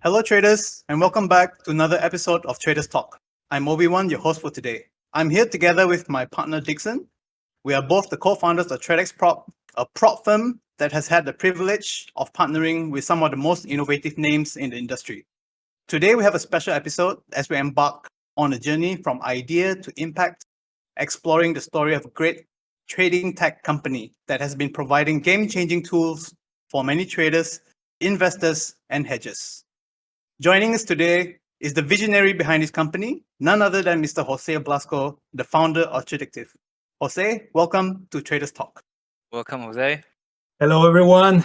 Hello, traders, and welcome back to another episode of Traders Talk. I'm Obi-Wan, your host for today. I'm here together with my partner Dixon. We are both the co-founders of Traddictiv, a prop firm that has had the privilege of partnering with some of the most innovative names in the industry. Today, we have a special episode as we embark on a journey from idea to impact, exploring the story of a great trading tech company that has been providing game-changing tools for many traders, investors, and hedgers. Joining us today is the visionary behind his company, none other than Mr. Jose Blasco, the founder of Traddictiv. Jose, welcome to Traders Talk. Welcome, Jose. Hello, everyone.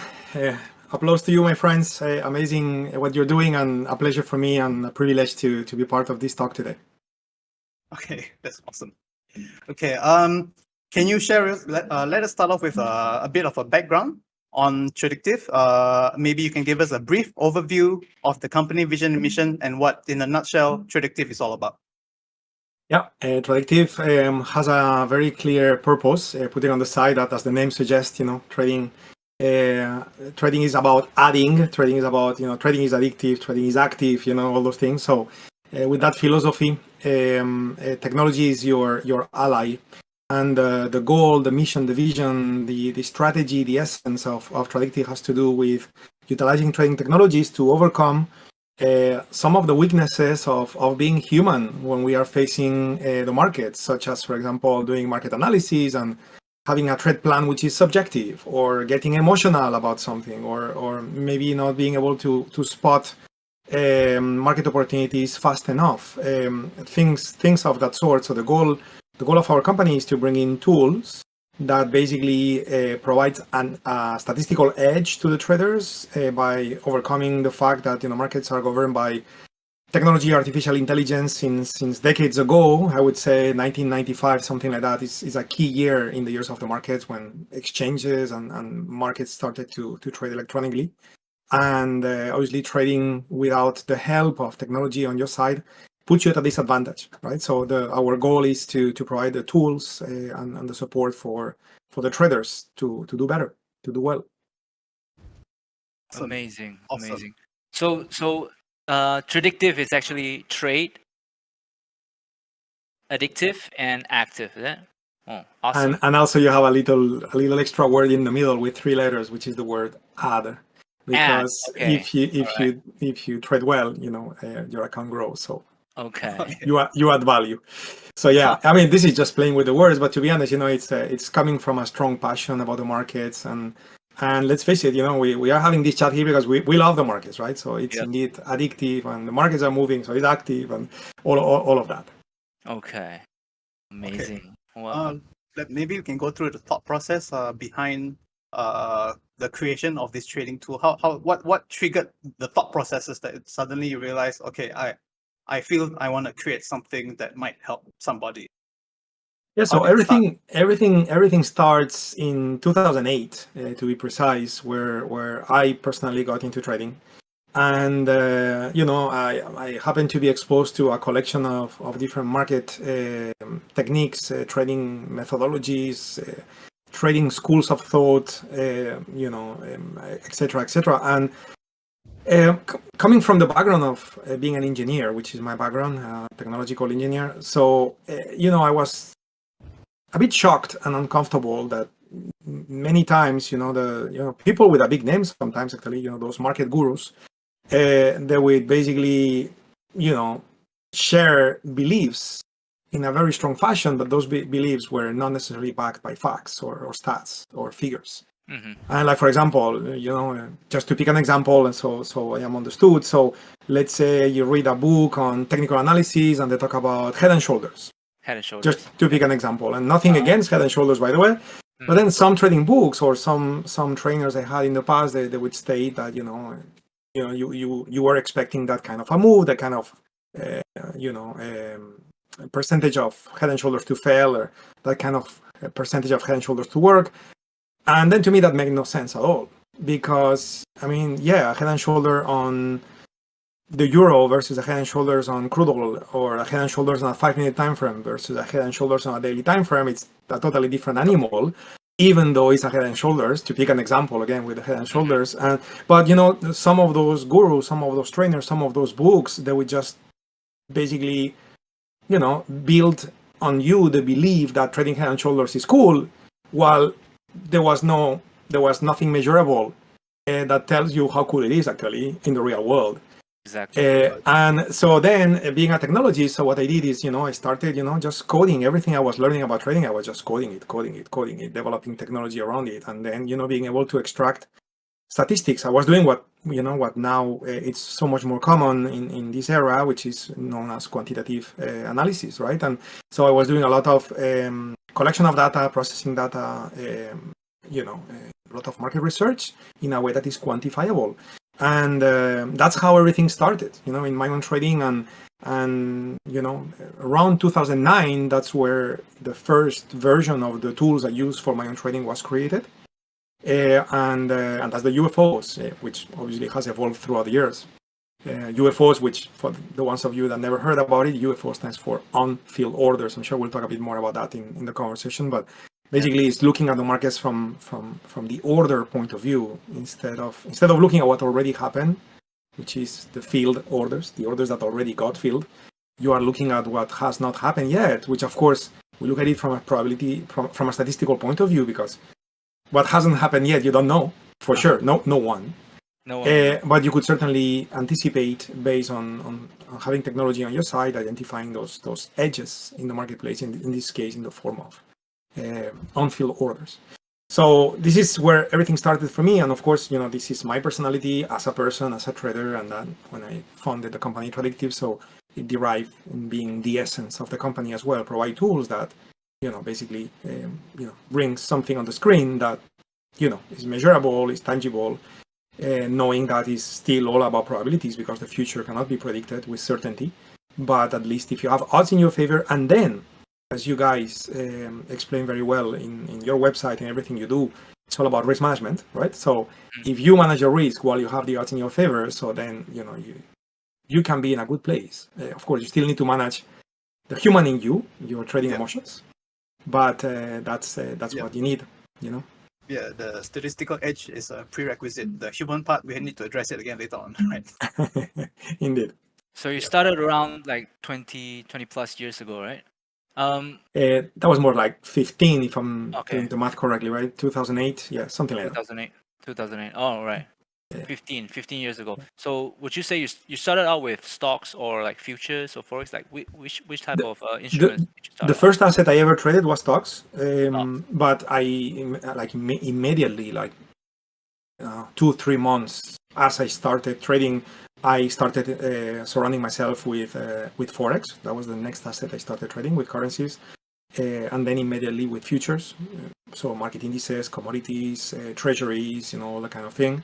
Applause to you, my friends. Amazing what you're doing, and a pleasure for me and a privilege to be part of this talk today. Okay, that's awesome. Okay, can you share? Let us start off with a bit of a background on Traddictiv. Maybe you can give us a brief overview of the company vision and mission and what, in a nutshell, Traddictiv is all about. Yeah, Traddictiv has a very clear purpose. Put it on the side that, as the name suggests, trading. Trading is about adding. Trading is about trading is addictive. Trading is active. All those things. So, with that philosophy, technology is your ally. And the goal, the mission, the vision, the strategy, the essence of Traddictiv has to do with utilizing trading technologies to overcome some of the weaknesses of being human when we are facing the markets, such as, for example, doing market analysis and having a trade plan which is subjective, or getting emotional about something, or maybe not being able to spot market opportunities fast enough, things of that sort. So the goal of our company is to bring in tools that basically provides a statistical edge to the traders by overcoming the fact that markets are governed by technology, artificial intelligence since decades ago. I would say 1995, something like that, is a key year in the years of the markets when exchanges and markets started to trade electronically. And obviously, trading without the help of technology on your side puts you at a disadvantage, right? So our goal is to provide the tools and the support for the traders to do better, to do well. Amazing, Awesome. amazing. So Traddictiv is actually trade, addictive, and active. Is that? Oh, awesome. And also you have a little extra word in the middle with 3 letters, which is the word add, because okay. if you trade well, your account grows. So. Okay. You add value. So yeah, I mean, this is just playing with the words, but to be honest, it's coming from a strong passion about the markets, and let's face it, we are having this chat here because we love the markets, right? So it's indeed addictive, and the markets are moving, so it's active, and all of that. Okay. Amazing. Okay. Well, Maybe you can go through the thought process behind the creation of this trading tool. What triggered the thought processes that suddenly you realize, okay, I feel I want to create something that might help somebody. Yeah, so everything starts in 2008, to be precise, where I personally got into trading, and I happened to be exposed to a collection of different market techniques, trading methodologies, trading schools of thought, etc., and coming from the background of being an engineer, which is my background, technological engineer. So, I was a bit shocked and uncomfortable that many times, people with a big name, sometimes actually, those market gurus, they would basically, share beliefs in a very strong fashion, but those beliefs were not necessarily backed by facts or stats or figures. mm-hmm. And like, for example, just to pick an example, and so I am understood. So let's say you read a book on technical analysis and they talk about head and shoulders. Head and shoulders. Just to pick an example, and nothing against head and shoulders, by the way. But then some trading books or some trainers I had in the past, they would state that you were expecting that kind of a move, that kind of percentage of head and shoulders to fail, or that kind of percentage of head and shoulders to work. And then to me that made no sense at all, because I mean, a head and shoulder on the euro versus a head and shoulders on crude oil, or a head and shoulders on a 5-minute time frame versus a head and shoulders on a daily time frame, it's a totally different animal. even though it's a Head and Shoulders, to pick an example again with the Head and Shoulders. But some of those gurus, some of those trainers, some of those books, they would just basically, build on you the belief that trading Head and Shoulders is cool, while there was nothing measurable that tells you how cool it is actually in the real world. Exactly. And so then, being a technologist, so what I did is, I started, just coding everything I was learning about trading. I was just coding it, developing technology around it, and then, being able to extract statistics. I was doing what now it's so much more common in this era, which is known as quantitative analysis, right? And so I was doing a lot of collection of data, processing data, a lot of market research in a way that is quantifiable. And that's how everything started, in my own trading. And around 2009, that's where the first version of the tools I use for my own trading was created. And that's the UFOs, which obviously has evolved throughout the years. UFOs, which for the ones of you that never heard about it, UFO stands for on-field orders. I'm sure we'll talk a bit more about that in the conversation, but basically it's looking at the markets from the order point of view instead of looking at what already happened, which is the field orders, the orders that already got filled. You are looking at what has not happened yet, which of course we look at it from a probability, from a statistical point of view, because what hasn't happened yet, you don't know for sure. No one. But you could certainly anticipate based on having technology on your side, identifying those edges in the marketplace. In this case, in the form of on-field orders. So this is where everything started for me. And of course, this is my personality as a person, as a trader. And then when I founded the company Traddictiv, so it derived in being the essence of the company as well, provide tools that, basically, bring something on the screen that, is measurable, is tangible, knowing that is still all about probabilities because the future cannot be predicted with certainty. But at least if you have odds in your favor, and then, as you guys explain very well in your website and everything you do, it's all about risk management, right? So if you manage your risk while you have the odds in your favor, so then you can be in a good place. Of course, you still need to manage the human in you, your trading emotions, but that's what you need, Yeah, the statistical edge is a prerequisite. The human part, we need to address it again later on, right? Indeed. So you started around like 20 plus years ago, right? That was more like 15, if I'm Okay. doing the math correctly, right? 2008, yeah, something like that. 2008. Oh, right. 15 years ago. So would you say you started out with stocks or like futures or forex? Like which type of instruments did you start The out? first asset I ever traded was stocks, but I immediately, like 2-3 months as I started trading, I started surrounding myself with forex. That was the next asset I started trading with currencies, and then immediately with futures, so market indices, commodities, treasuries, all that kind of thing,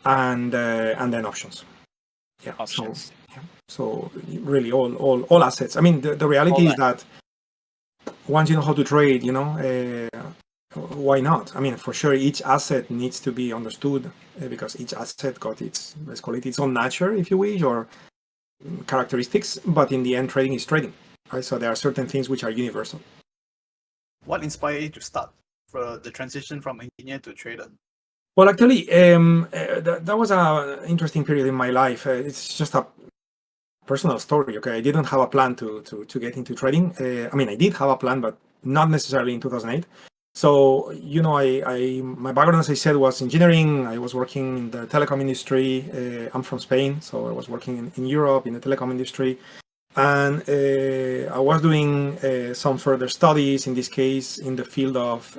and then options. Yeah. Options. So really all assets. I mean, the reality is that once you know how to trade, why not? I mean, for sure, each asset needs to be understood because each asset got its, let's call it, its own nature, if you wish, or characteristics. But in the end, trading is trading, right? So there are certain things which are universal. What inspired you to start for the transition from engineer to trader? Well, actually, that was an interesting period in my life. It's just a personal story. Okay, I didn't have a plan to get into trading. I mean, I did have a plan, but not necessarily in 2008. So, my background, as I said, was engineering. I was working in the telecom industry. I'm from Spain, so I was working in Europe in the telecom industry. And I was doing some further studies, in this case, in the field of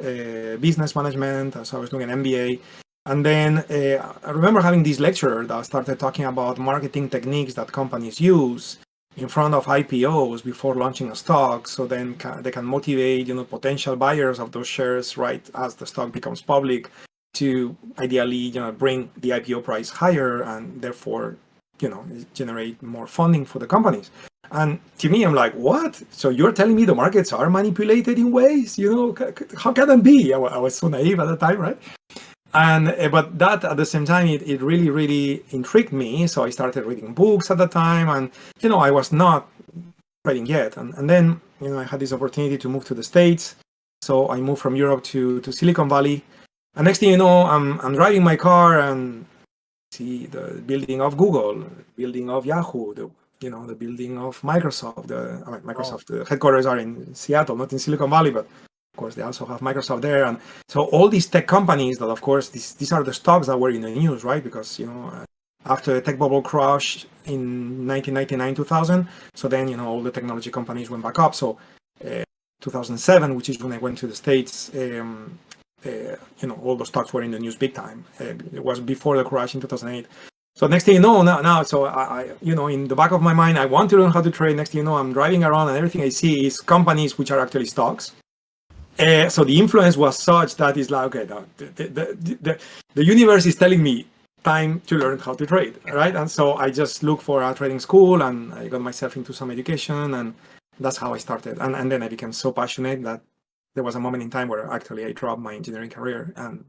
business management. So I was doing an MBA. And then I remember having this lecturer that started talking about marketing techniques that companies use in front of IPOs before launching a stock, so then they can motivate potential buyers of those shares right as the stock becomes public to ideally bring the IPO price higher and therefore generate more funding for the companies. And to me, I'm like, what? So you're telling me the markets are manipulated in ways? How can that be? I was so naive at the time, right? And but that at the same time, it really, really intrigued me. So I started reading books at the time, and I was not trading yet. And then I had this opportunity to move to the States. So I moved from Europe to Silicon Valley. And next thing you know, I'm driving my car and see the building of Google, building of Yahoo, the building of Microsoft. Microsoft the headquarters are in Seattle, not in Silicon Valley, but of course they also have Microsoft there. And so all these tech companies that, of course, these are the stocks that were in the news, right? Because after the tech bubble crash in 1999, 2000, so then all the technology companies went back up. So 2007, which is when I went to the States, all the stocks were in the news big time. It was before the crash in 2008. So next thing you know, now, so I in the back of my mind, I want to learn how to trade. Next thing you know, I'm driving around and everything I see is companies which are actually stocks. So the influence was such that it's like, okay, the universe is telling me time to learn how to trade, right? And so I just looked for a trading school and I got myself into some education, and that's how I started. And then I became so passionate that there was a moment in time where actually I dropped my engineering career, and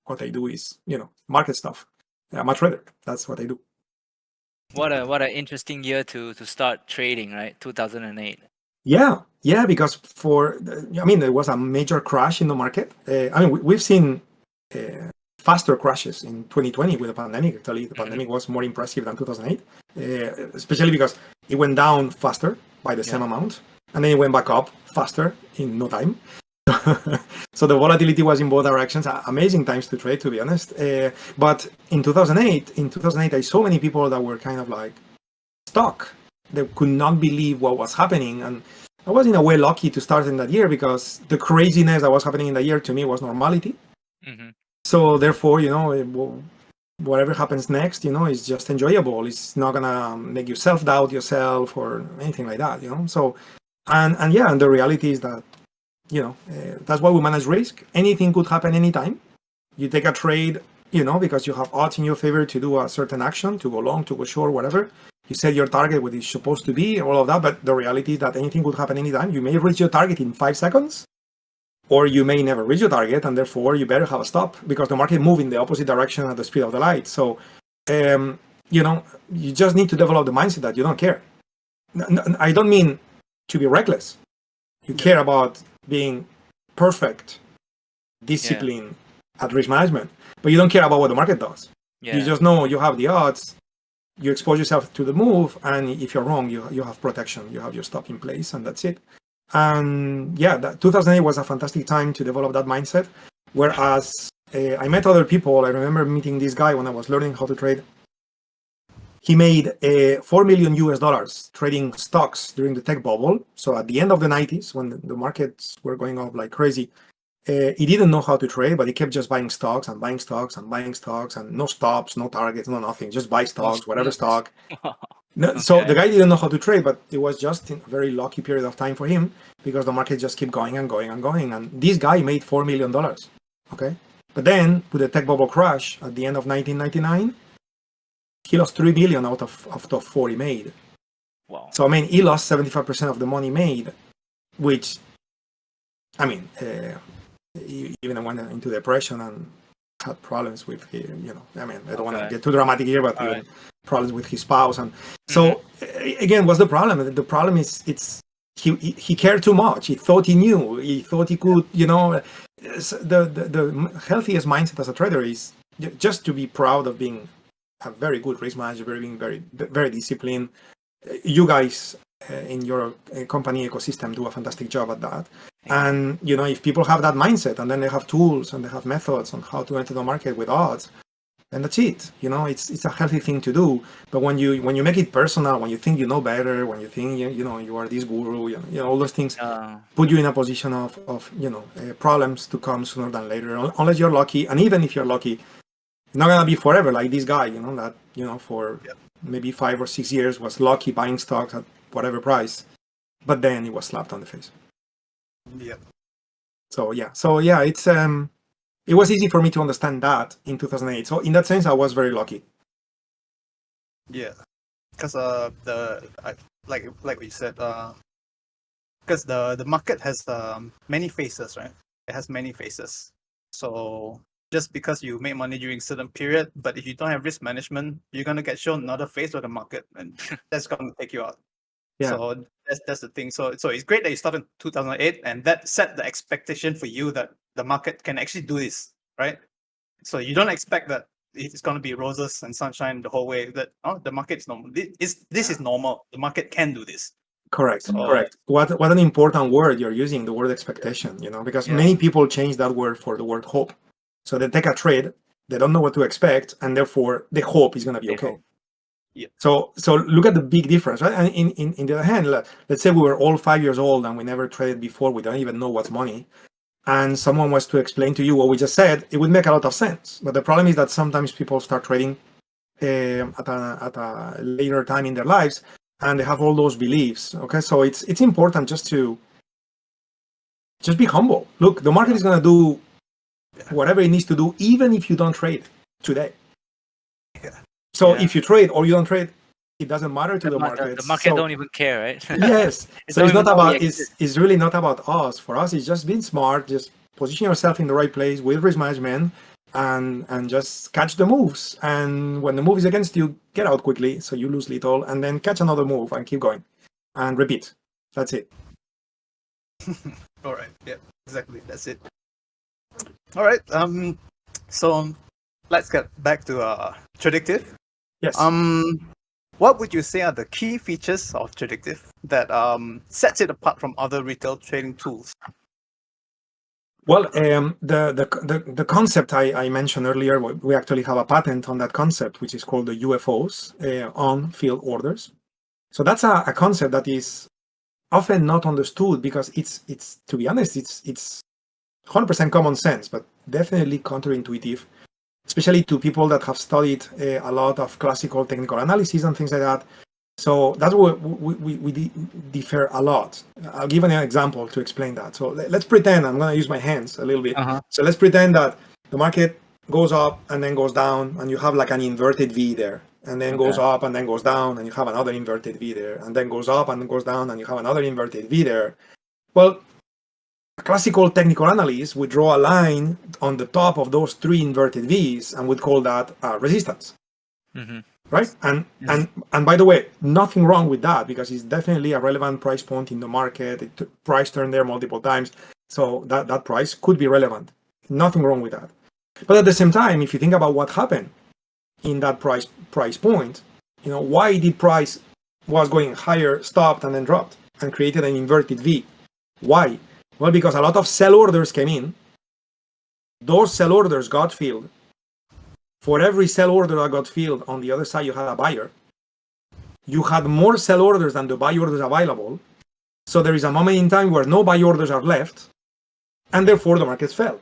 what I do is, market stuff. I'm a trader. That's what I do. What an interesting year to start trading, right? 2008. Yeah, because there was a major crash in the market. We've seen faster crashes in 2020 with the pandemic. Actually, the pandemic was more impressive than 2008, especially because it went down faster by the same amount, and then it went back up faster in no time. So the volatility was in both directions. Amazing times to trade, to be honest. But in 2008, I saw many people that were kind of like stuck. They could not believe what was happening. And I was in a way lucky to start in that year because the craziness that was happening in the year to me was normality. Mm-hmm. So therefore, whatever happens next, is just enjoyable. It's not gonna make you self-doubt yourself or anything like that, So, and the reality is that, that's why we manage risk. Anything could happen anytime. You take a trade, because you have odds in your favor to do a certain action, to go long, to go short, whatever. You set your target, what it's supposed to be, all of that. But the reality is that anything could happen anytime. You may reach your target in 5 seconds, or you may never reach your target, and therefore you better have a stop because the market moves in the opposite direction at the speed of the light. So, you just need to develop the mindset that you don't care. I don't mean to be reckless. You care about being perfect, discipline at risk management, but you don't care about what the market does. You just know you have the odds. You expose yourself to the move, and if you're wrong, you have protection. You have your stop in place, and that's it. And that 2008 was a fantastic time to develop that mindset. Whereas I met other people. I remember meeting this guy when I was learning how to trade. He made $4 million trading stocks during the tech bubble. So at the end of the 90s, when the markets were going up like crazy, he didn't know how to trade, but he kept just buying stocks and buying stocks and buying stocks, and no stops, no targets, no nothing. Just buy stocks, whatever stock. Okay. So the guy didn't know how to trade, but it was just a very lucky period of time for him because the market just kept going and going and going. And this guy made $4 million. Okay. But then with the tech bubble crash at the end of 1999, he lost $3 billion out of 4 he made. Wow. So he lost 75% of the money made, which he even went into depression and had problems with I don't want to get too dramatic here, but problems with his spouse. And so again, what's the problem? The problem is he cared too much. He thought he knew. He thought he could, the healthiest mindset as a trader is just to be proud of being a very good risk manager, being very, very disciplined. You guys in your company ecosystem do a fantastic job at that. And if people have that mindset, and then they have tools and they have methods on how to enter the market with odds, then that's it. It's a healthy thing to do. But when you make it personal, when you think you know better, when you think you are this guru, all those things put you in a position of problems to come sooner than later, unless you're lucky. And even if you're lucky, it's not gonna be forever like this guy. That for maybe 5 or 6 years was lucky buying stocks at whatever price, but then it was slapped on the face. Yeah. So it's it was easy for me to understand that in 2008. So in that sense, I was very lucky. Yeah, because like we said, because the market has many faces, right? It has many faces. So just because you make money during a certain period, but if you don't have risk management, you're gonna get shown another face of the market, and that's gonna take you out. Yeah. So that's the thing. So it's great that you started in 2008, and that set the expectation for you that the market can actually do this, right? So you don't expect that it's going to be roses and sunshine the whole way. That the market is normal. This is normal. The market can do this. Correct. So- Correct. What an important word you're using, the word expectation, because Yeah. many people change that word for the word hope. So they take a trade, they don't know what to expect, and therefore the hope is going to be They okay. hope. Yeah. So look at the big difference, right? And in the other hand, let's say we were all 5 years old and we never traded before, we don't even know what's money, and someone was to explain to you what we just said, it would make a lot of sense. But the problem is that sometimes people start trading at a later time in their lives, and they have all those beliefs. Okay, so it's important just be humble. Look, the market is going to do whatever it needs to do, even if you don't trade today. Yeah. So if you trade or you don't trade, it doesn't matter to the market. The market don't even care, right? Yes. It So don't it's even not know we about exist. it's really not about us. For us, it's just being smart, just position yourself in the right place with risk management, and just catch the moves. And when the move is against you, get out quickly so you lose little, and then catch another move and keep going and repeat. That's it. All right. Yeah. Exactly. That's it. All right. So let's get back to Traddictiv. Yes. What would you say are the key features of Traddictiv that sets it apart from other retail trading tools? Well, the concept I mentioned earlier, we actually have a patent on that concept, which is called the UFOs, on field orders. So that's a concept that is often not understood because it's to be honest, it's 100% common sense, but definitely counterintuitive, especially to people that have studied a lot of classical technical analysis and things like that. So that's where we differ a lot. I'll give an example to explain that. So let's pretend, I'm going to use my hands a little bit. So let's pretend that the market goes up and then goes down, and you have like an inverted V there, and then goes up and then goes down, and you have another inverted V there, and then goes up and then goes down, and you have another inverted V there. Well, a classical technical analyst would draw a line on the top of those three inverted V's and would call that resistance. Mm-hmm. Right? And by the way, nothing wrong with that because it's definitely a relevant price point in the market. Price turned there multiple times. So that price could be relevant. Nothing wrong with that. But at the same time, if you think about what happened in that price point, why did price was going higher, stopped, and then dropped and created an inverted V? Why? Well, because a lot of sell orders came in. Those sell orders got filled. For every sell order that got filled, on the other side, you had a buyer. You had more sell orders than the buy orders available. So there is a moment in time where no buy orders are left, and therefore the market fell.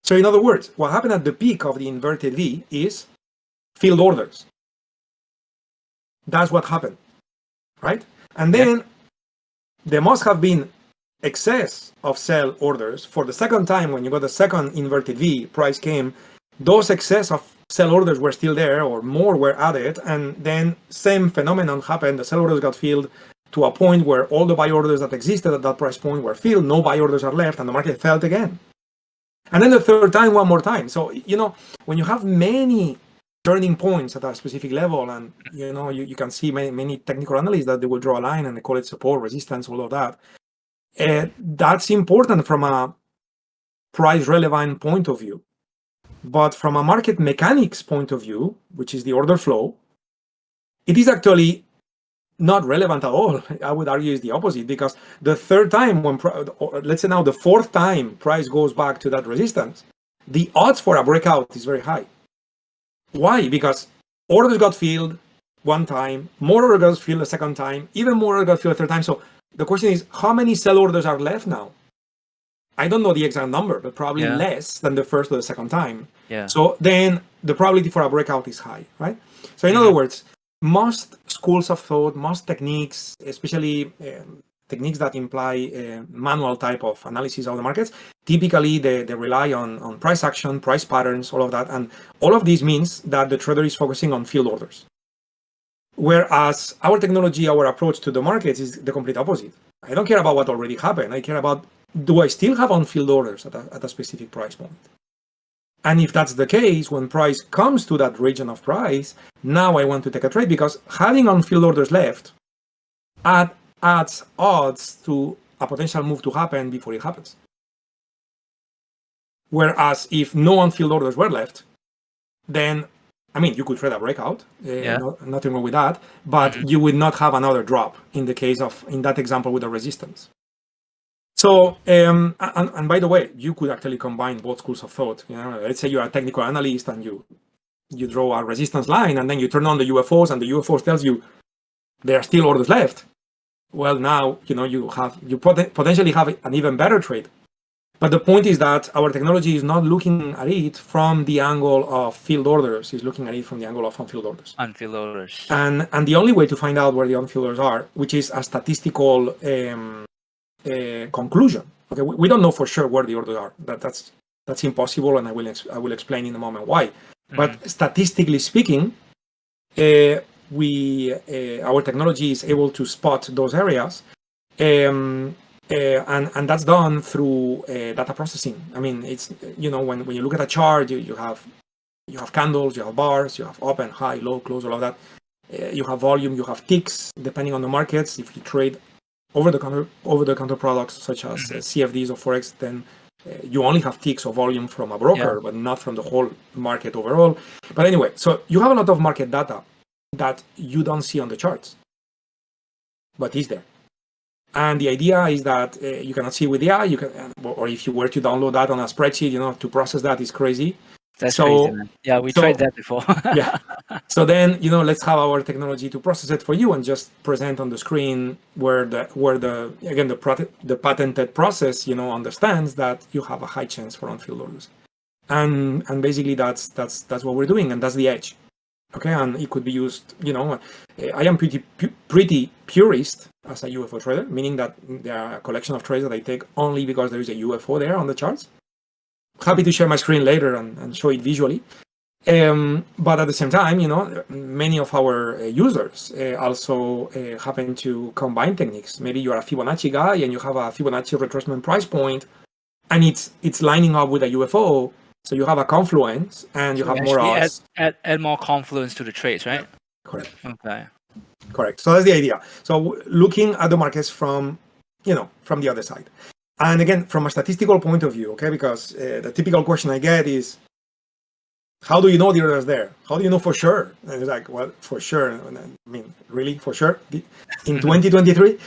So in other words, what happened at the peak of the inverted V is filled orders. That's what happened, right? And then there must have been excess of sell orders for the second time when you got the second inverted V, price came. Those excess of sell orders were still there, or more were added, and then same phenomenon happened. The sell orders got filled to a point where all the buy orders that existed at that price point were filled, no buy orders are left, and the market fell again. And then the third time, one more time. So, when you have many turning points at a specific level, and, you can see many technical analysts that they will draw a line and they call it support, resistance, all of that. That's important from a price relevant point of view. But from a market mechanics point of view, which is the order flow, it is actually not relevant at all. I would argue is the opposite, because the third time let's say now the fourth time price goes back to that resistance, the odds for a breakout is very high. Why? Because orders got filled one time, more orders got filled a second time, even more orders got filled a third time. So the question is, how many sell orders are left now? I don't know the exact number, but probably less than the first or the second time. Yeah. So then the probability for a breakout is high, right? So in other words, most schools of thought, most techniques, especially techniques that imply manual type of analysis of the markets, typically they rely on price action, price patterns, all of that. And all of this means that the trader is focusing on field orders. Whereas our technology, our approach to the markets is the complete opposite. I don't care about what already happened. I care about, do I still have on-field orders at a specific price point? And if that's the case, when price comes to that region of price, now I want to take a trade, because having on-field orders left adds odds to a potential move to happen before it happens. Whereas if no unfilled orders were left, then, I mean, you could trade a breakout, nothing wrong with that, but you would not have another drop in the case of, in that example, with the resistance. So, and by the way, you could actually combine both schools of thought. You know, let's say you're a technical analyst and you draw a resistance line, and then you turn on the UFOs, and the UFOs tells you there are still orders left. Well, now, you know, you potentially have an even better trade. But the point is that our technology is not looking at it from the angle of filled orders. It's looking at it from the angle of unfilled orders. Unfilled orders. And the only way to find out where the unfilled orders are, which is a statistical conclusion. Okay, we don't know for sure where the orders are. That's impossible, and I will explain in a moment why. But statistically speaking, our technology is able to spot those areas, and that's done through data processing. I mean, it's, you know, when you look at a chart, you have candles, you have bars, you have open, high, low, close, all of that. You have volume, you have ticks, depending on the markets. If you trade over-the-counter products such as CFDs or Forex, then you only have ticks or volume from a broker, but not from the whole market overall. But anyway, so you have a lot of market data that you don't see on the charts, but is there. And the idea is that you cannot see with the eye, or if you were to download that on a spreadsheet, you know, to process that is crazy. That's crazy, man. Yeah, we tried that before. Yeah. So then, you know, let's have our technology to process it for you and just present on the screen where the patented process, you know, understands that you have a high chance for unfilled orders. And basically that's what we're doing, and that's the edge. Okay, and it could be used, you know, I am pretty purist as a UFO trader, meaning that there are a collection of trades that I take only because there is a UFO there on the charts. Happy to share my screen later and show it visually. But at the same time, you know, many of our users also happen to combine techniques. Maybe you're a Fibonacci guy and you have a Fibonacci retracement price point, and it's lining up with a UFO. So you have a confluence, and you have more odds. Add more confluence to the trades, right? Yeah. Correct. Okay. Correct. So that's the idea. So looking at the markets from the other side. And again, from a statistical point of view, okay, because the typical question I get is, how do you know the order is there? How do you know for sure? And it's like, well, for sure. I mean, really, for sure? In 2023?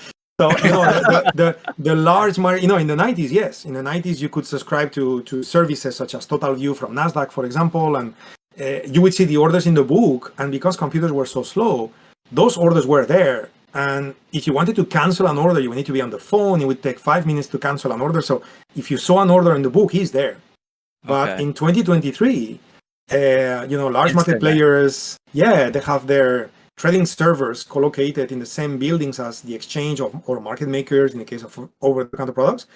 So, you know, the large market, you know, in the 90s, yes. In the 90s, you could subscribe to services such as Total View from NASDAQ, for example, and you would see the orders in the book. And because computers were so slow, those orders were there. And if you wanted to cancel an order, you would need to be on the phone. It would take 5 minutes to cancel an order. So if you saw an order in the book, he's there. But in 2023, you know, large market players, they have their trading servers co-located in the same buildings as the exchange or market makers in the case of over-the-counter products.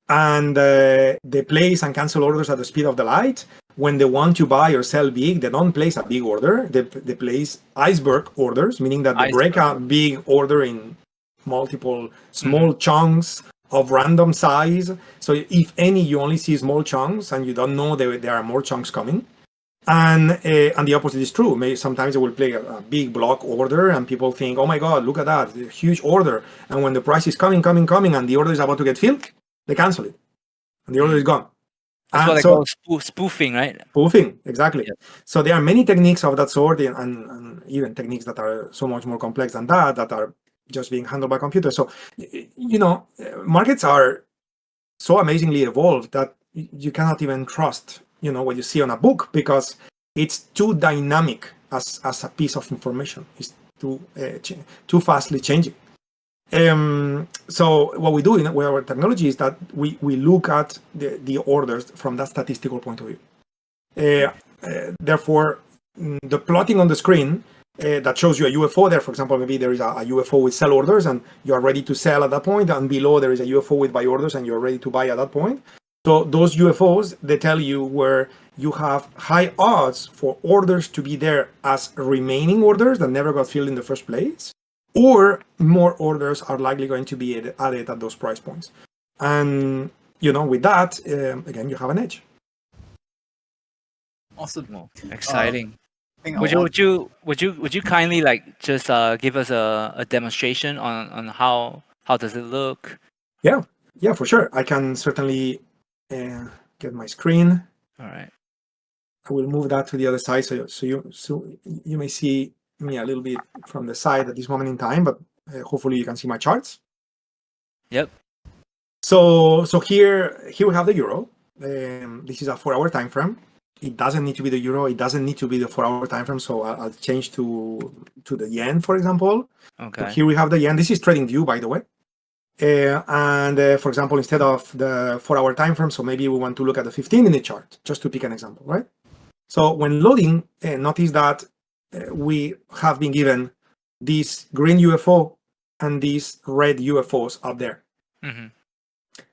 And they place and cancel orders at the speed of the light. When they want to buy or sell big, they don't place a big order. They place iceberg orders, meaning that they break a big order in multiple small chunks of random size. So if any, you only see small chunks and you don't know there are more chunks coming. And the opposite is true. Sometimes they will play a big block order and people think, oh my God, look at that, a huge order. And when the price is coming, and the order is about to get filled, they cancel it. And the order is gone. That's what they call spoofing, right? Spoofing, exactly. Yeah. So there are many techniques of that sort, and even techniques that are so much more complex than that are just being handled by computers. So, you know, markets are so amazingly evolved that you cannot even trust, you know, what you see on a book, because it's too dynamic as a piece of information. It's too fastly changing. So what we do with our technology is that we look at the orders from that statistical point of view. Therefore, the plotting on the screen that shows you a UFO there, for example, maybe there is a UFO with sell orders and you are ready to sell at that point, and below there is a UFO with buy orders and you're ready to buy at that point. So those UFOs, they tell you where you have high odds for orders to be there as remaining orders that never got filled in the first place, or more orders are likely going to be added at those price points. And, you know, with that, again, you have an edge. Awesome. Exciting. think I Would want. you kindly like just give us a demonstration on how does it look? Yeah, for sure. I can certainly get my screen. All right. I will move that to the other side, so you may see me a little bit from the side at this moment in time, but hopefully you can see my charts. Yep. So here we have the euro. This is a 4-hour time frame. It doesn't need to be the euro. It doesn't need to be the 4-hour time frame. So I'll change to the yen, for example. Okay. So here we have the yen. This is TradingView, by the way. For example, instead of the 4-hour time frame, so maybe we want to look at the 15-minute chart, just to pick an example, right? So when loading, notice that we have been given this green UFO and these red UFOs up there. Mm-hmm.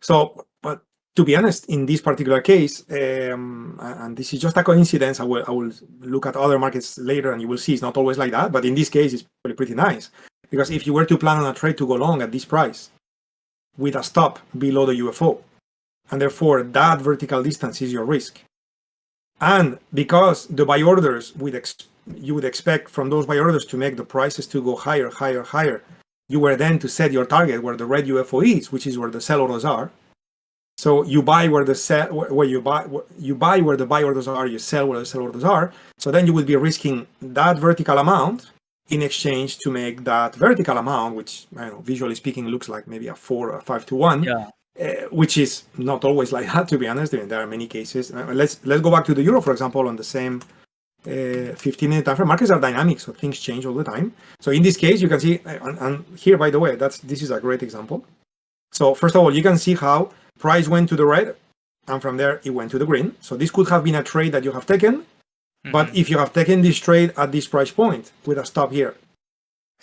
So, but to be honest, in this particular case, and this is just a coincidence, I will look at other markets later and you will see it's not always like that. But in this case, it's pretty nice. Because if you were to plan on a trade to go long at this price with a stop below the UFO, and therefore that vertical distance is your risk. And because the buy orders you would expect from those buy orders to make the prices to go higher, higher, higher, you were then to set your target where the red UFO is, which is where the sell orders are. So you buy where you buy where the buy orders are, you sell where the sell orders are. So then you would be risking that vertical amount in exchange to make that vertical amount, which I don't know, visually speaking looks like maybe a 4 or 5 to 1. Yeah. Which is not always like that, to be honest. I mean, there are many cases. Let's go back to the euro, for example, on the same 15-minute time frame. Markets are dynamic, so things change all the time. So in this case, you can see, and here, by the way, this is a great example. So first of all, you can see how price went to the red, and from there it went to the green. So this could have been a trade that you have taken, but if you have taken this trade at this price point with a stop here,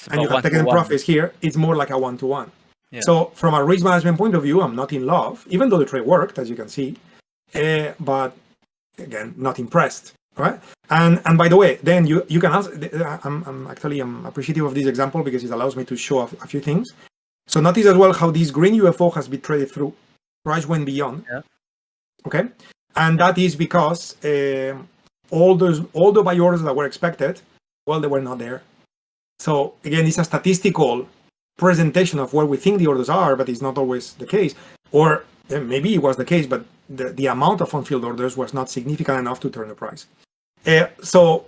and you have taken profits here, it's more like a 1-to-1. Yeah. So from a risk management point of view, I'm not in love, even though the trade worked, as you can see, but again, not impressed, right? And by the way, then you can also, I'm appreciative of this example because it allows me to show a few things. So notice as well how this green UFO has been traded through. Price went beyond, okay? And that is because all the buy orders that were expected, well, they were not there. So again, it's a statistical presentation of where we think the orders are, but it's not always the case. Or maybe it was the case, but the amount of on-field orders was not significant enough to turn the price. So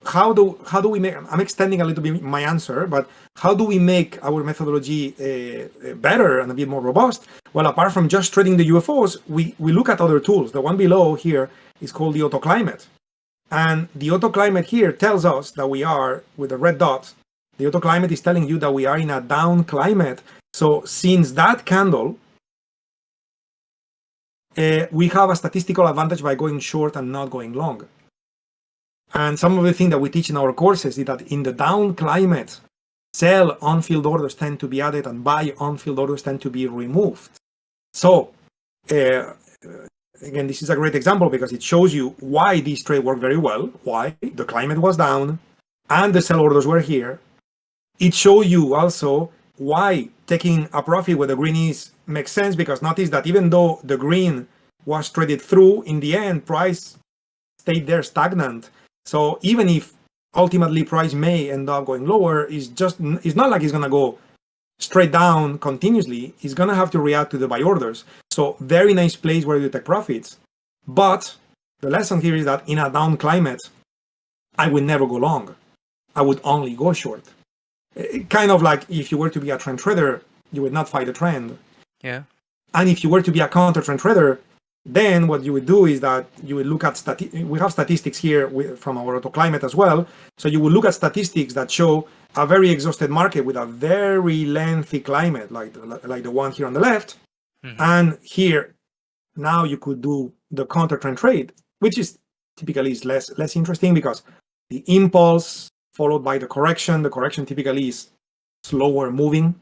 how do we make? I'm extending a little bit my answer, but how do we make our methodology better and a bit more robust? Well, apart from just trading the UFOs, we look at other tools. The one below here is called the AutoClimate, and the AutoClimate here tells us that we are with the red dot. The AutoClimate is telling you that we are in a down climate. So since that candle, we have a statistical advantage by going short and not going long. And some of the things that we teach in our courses is that in the down climate, sell on-field orders tend to be added and buy on-field orders tend to be removed. So again, this is a great example because it shows you why this trade worked very well, why the climate was down and the sell orders were here. It shows you also why taking a profit where the green is makes sense, because notice that even though the green was traded through, in the end, price stayed there stagnant. So even if ultimately price may end up going lower, it's not like it's going to go straight down continuously. It's going to have to react to the buy orders. So very nice place where you take profits. But the lesson here is that in a down climate, I would never go long. I would only go short. Kind of like if you were to be a trend trader, you would not fight the trend. Yeah. And if you were to be a counter trend trader, then what you would do is that you would look at we have statistics here from our AutoClimate as well. So you would look at statistics that show a very exhausted market with a very lengthy climate, like the one here on the left. Mm-hmm. And here, now you could do the counter trend trade, which is typically is less interesting because the impulse followed by the correction. The correction typically is slower moving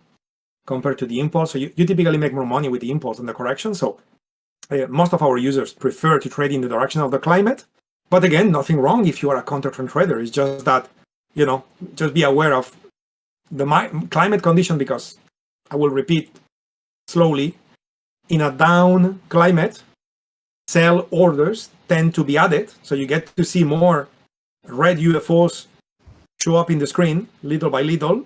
compared to the impulse. So you typically make more money with the impulse than the correction. So most of our users prefer to trade in the direction of the climate. But again, nothing wrong if you are a counter trend trader. It's just that, just be aware of the climate condition, because I will repeat slowly, in a down climate, sell orders tend to be added. So you get to see more red UFOs show up in the screen little by little,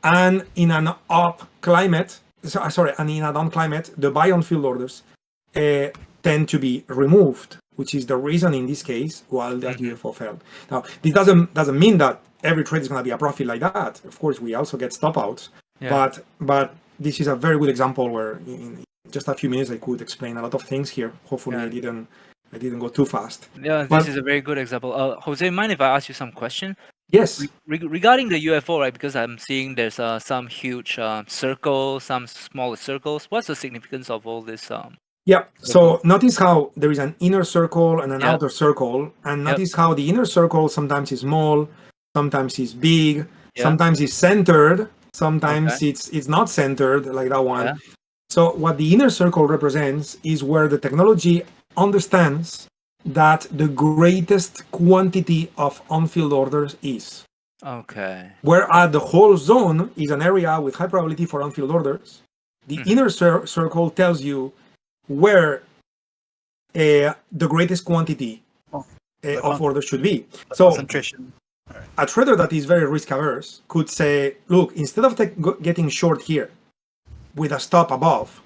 and in an up climate, and in a down climate, the buy on field orders tend to be removed, which is the reason in this case why that UFO failed. Now, this doesn't mean that every trade is going to be a profit like that. Of course, we also get stop outs, but this is a very good example where in just a few minutes I could explain a lot of things here. Hopefully, I didn't go too fast. Yeah, this is a very good example. Jose, mind if I ask you some question? Yes. Regarding the UFO, right? Because I'm seeing there's some huge circles, some smaller circles. What's the significance of all this? Yeah. So notice how there is an inner circle and an outer circle, and notice how the inner circle sometimes is small, sometimes is big, sometimes is centered, sometimes it's not centered like that one. Yeah. So what the inner circle represents is where the technology understands that the greatest quantity of on-field orders is. Okay. Whereas the whole zone is an area with high probability for on-field orders. The inner circle tells you where the greatest quantity of orders should be. So concentration. A trader that is very risk averse could say, look, instead of getting short here with a stop above,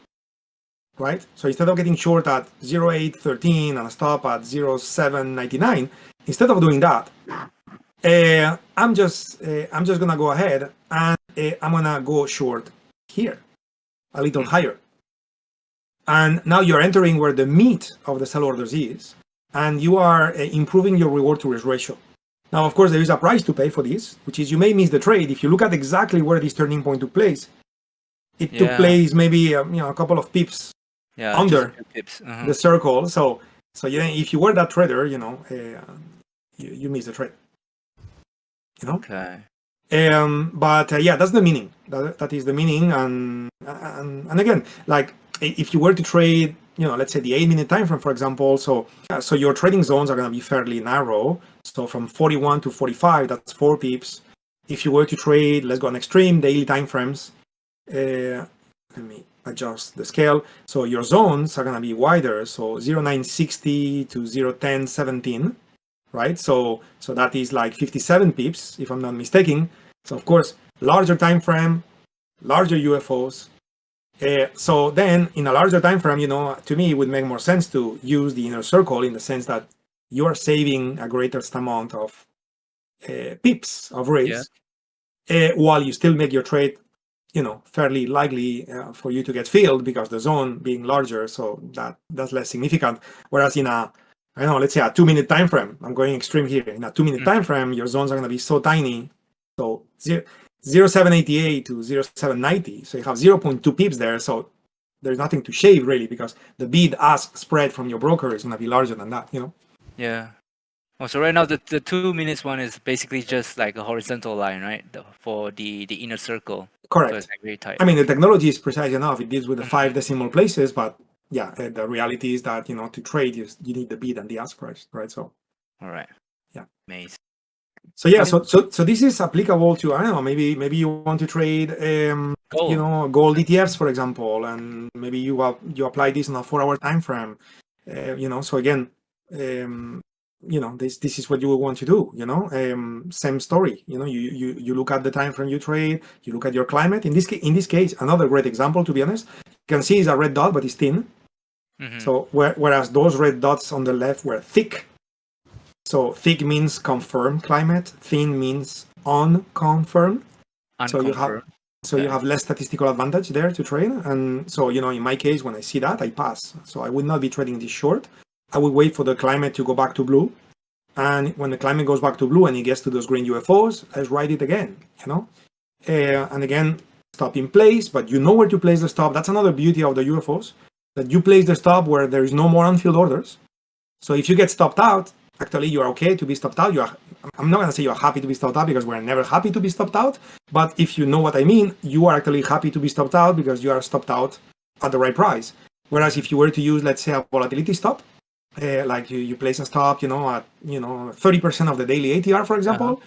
right? So instead of getting short at 0.813 and a stop at 0.799, instead of doing that, I'm just gonna go ahead and I'm gonna go short here, a little higher. And now you're entering where the meat of the sell orders is, and you are improving your reward to risk ratio. Now, of course, there is a price to pay for this, which is you may miss the trade. If you look at exactly where this turning point took place, it took place maybe a couple of pips under the circle. So if you were that trader, you miss the trade. Okay. But that's the meaning. That is the meaning. And again, like if you were to trade, let's say the 8-minute time frame, for example. So your trading zones are going to be fairly narrow. So from 41 to 45, that's 4 pips. If you were to trade, let's go on extreme daily time frames. Let me adjust the scale. So your zones are going to be wider. So 0.960 to 0.1017, right? So that is like 57 pips, if I'm not mistaken. So of course, larger time frame, larger UFOs. So then in a larger time frame, to me, it would make more sense to use the inner circle in the sense that you are saving a greatest amount of pips of risk while you still make your trade, fairly likely for you to get filled because the zone being larger, so that's less significant. Whereas in let's say a 2-minute time frame, I'm going extreme here. In a 2-minute time frame, your zones are going to be so tiny. So 0.788 to 0.790. So you have 0.2 pips there. So there's nothing to shave really because the bid-ask spread from your broker is going to be larger than that, Yeah. Oh, so right now the 2 minutes one is basically just like a horizontal line, right? For the inner circle. Correct. So it's like very tight. I mean, the technology is precise enough. It deals with the 5 decimal places, but the reality is that, to trade, you need the bid and the ask price, right? So. All right. Yeah. Amazing. So so this is applicable to, I don't know, maybe you want to trade, gold. Gold ETFs, for example, and maybe you apply this on a 4-hour time frame, So again, this is what you will want to do. Same story. You look at the time frame you trade, you look at your climate. In this case, another great example, to be honest, you can see is a red dot, but it's thin. So whereas those red dots on the left were thick. So thick means confirmed climate, thin means unconfirmed. Unconfirmed. So you have less statistical advantage there to trade. And so, in my case, when I see that, I pass. So I would not be trading this short. I would wait for the climate to go back to blue. And when the climate goes back to blue and it gets to those green UFOs, let's ride it again, And again, stop in place, but you know where to place the stop. That's another beauty of the UFOs, that you place the stop where there is no more on-field orders. So if you get stopped out, actually, you are okay to be stopped out. I'm not going to say you're happy to be stopped out because we're never happy to be stopped out. But if you know what I mean, you are actually happy to be stopped out because you are stopped out at the right price. Whereas if you were to use, let's say, a volatility stop, like you place a stop, at 30% of the daily ATR, for example,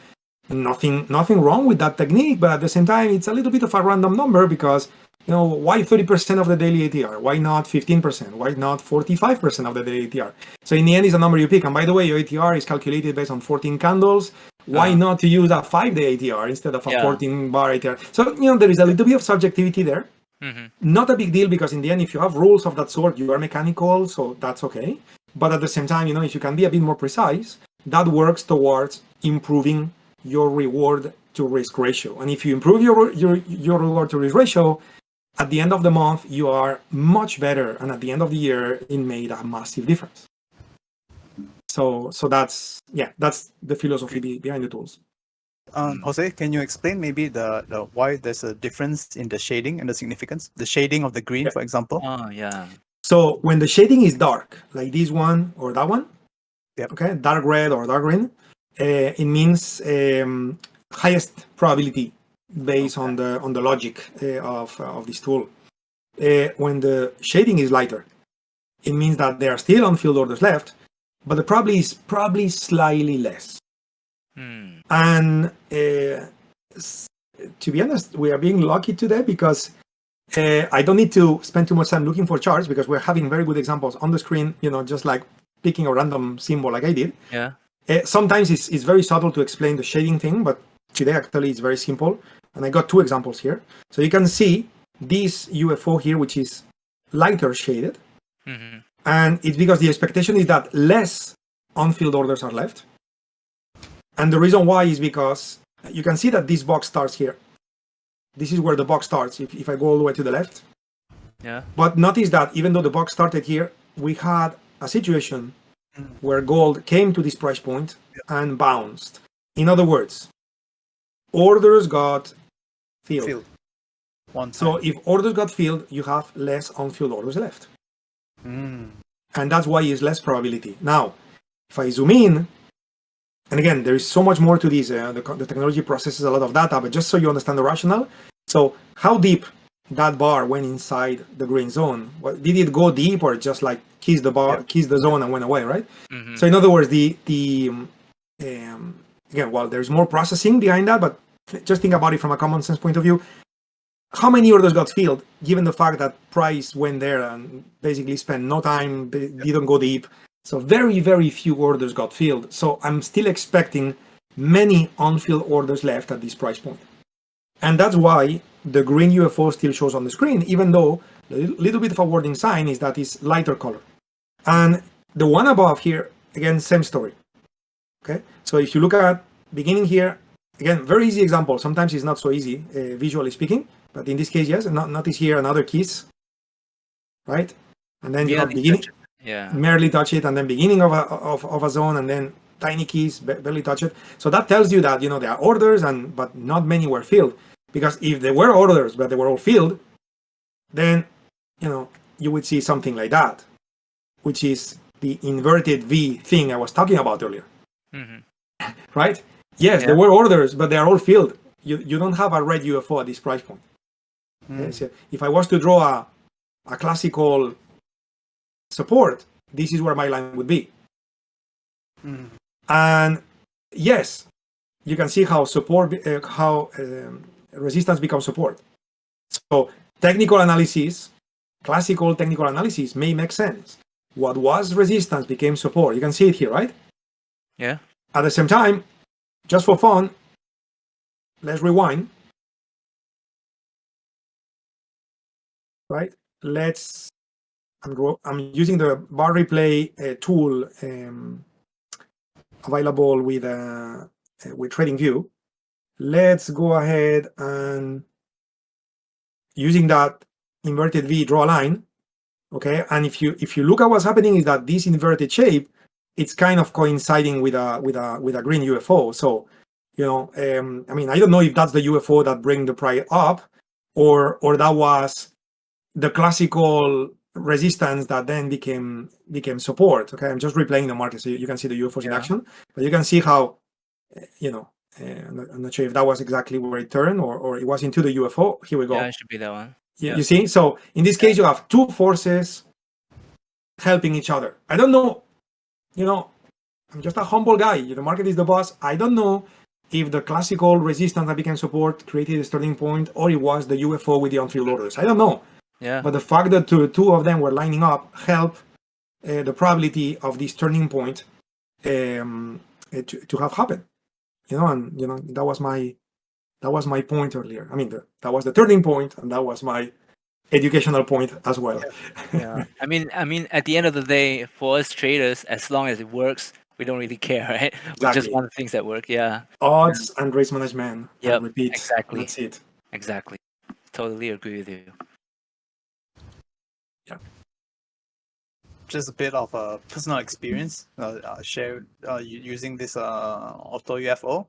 nothing wrong with that technique. But at the same time, it's a little bit of a random number because why 30% of the daily ATR? Why not 15%? Why not 45% of the daily ATR? So in the end, it's a number you pick. And by the way, your ATR is calculated based on 14 candles. Why not to use a 5-day ATR instead of a 14-bar ATR? So, there is a little bit of subjectivity there. Not a big deal, because in the end, if you have rules of that sort, you are mechanical, so that's okay. But at the same time, if you can be a bit more precise, that works towards improving your reward to risk ratio. And if you improve your reward to risk ratio, at the end of the month, you are much better. And at the end of the year, it made a massive difference. So that's the philosophy behind the tools. Jose, can you explain maybe the why there's a difference in the shading and the significance? The shading of the green, for example. Oh, yeah. So when the shading is dark, like this one or that one, okay, dark red or dark green, it means highest probability based on the logic of this tool. When the shading is lighter, it means that there are still on-field orders left, but the probability is probably slightly less. And to be honest, we are being lucky today, because I don't need to spend too much time looking for charts, because we're having very good examples on the screen, just like picking a random symbol like I did. Yeah. Sometimes it's very subtle to explain the shading thing, but today actually it's very simple. And I got 2 examples here. So you can see this UFO here, which is lighter shaded. And it's because the expectation is that less on-field orders are left. And the reason why is because you can see that this box starts here. This is where the box starts, if I go all the way to the left. Yeah. But notice that even though the box started here, we had a situation where gold came to this price point and bounced. In other words, orders got filled. So if orders got filled, you have less on-field orders left. And that's why it's less probability. Now, if I zoom in, and again, there is so much more to this. The technology processes a lot of data, but just so you understand the rationale. So how deep that bar went inside the green zone? Did it go deep, or just like kissed the zone and went away, right? So in other words, again, well, there's more processing behind that, but just think about it from a common sense point of view. How many orders got filled, given the fact that price went there and basically spent no time, they didn't go deep? So very, very few orders got filled. So I'm still expecting many on-field orders left at this price point. And that's why the green UFO still shows on the screen, even though the little bit of a warning sign is that it's lighter color. And the one above here, again, same story. Okay, so if you look at beginning here, again, very easy example. Sometimes it's not so easy, visually speaking, but in this case, yes. Notice here another kiss, right? And then you have beginning, merely touch it, and then beginning of a zone, and then tiny keys, barely touch it. So that tells you that there are orders, but not many were filled. Because if there were orders but they were all filled, then you would see something like that, which is the inverted V thing I was talking about earlier. Right? Yes, there were orders, but they are all filled. You don't have a red UFO at this price point. Okay, so if I was to draw a classical support, this is where my line would be. And yes, you can see how resistance becomes support. So technical analysis, classical technical analysis may make sense. What was resistance became support. You can see it here, right? Yeah. At the same time, just for fun, let's rewind. Right? I'm using the bar replay tool available with TradingView. Let's go ahead and using that inverted V, draw a line. Okay, and if you look at what's happening is that this inverted shape, it's kind of coinciding with a green UFO. So I mean, I don't know if that's the UFO that bring the price up, or that was the classical resistance that then became support. Okay, I'm just replaying the market so you can see the UFOs in action, but you can see how I'm not sure if that was exactly where it turned or it was into the UFO. Here we go. Yeah, it should be that one. You see, so in this case you have two forces helping each other. I don't know, I'm just a humble guy. The market is the boss. I don't know if the classical resistance that became support created a starting point, or it was the UFO with the unfilled orders. I don't know. Yeah. But the fact that two of them were lining up helped the probability of this turning point to have happened. And that was my point earlier. I mean, that was the turning point, and that was my educational point as well. Yeah. I mean, at the end of the day, for us traders, as long as it works, we don't really care, right? We just Exactly. want the things that work. Yeah. Odds and risk management. Yep, And repeat. exactly. That's it. Exactly. Totally agree with you. Yeah. Just a bit of a personal experience shared using this AutoUFO.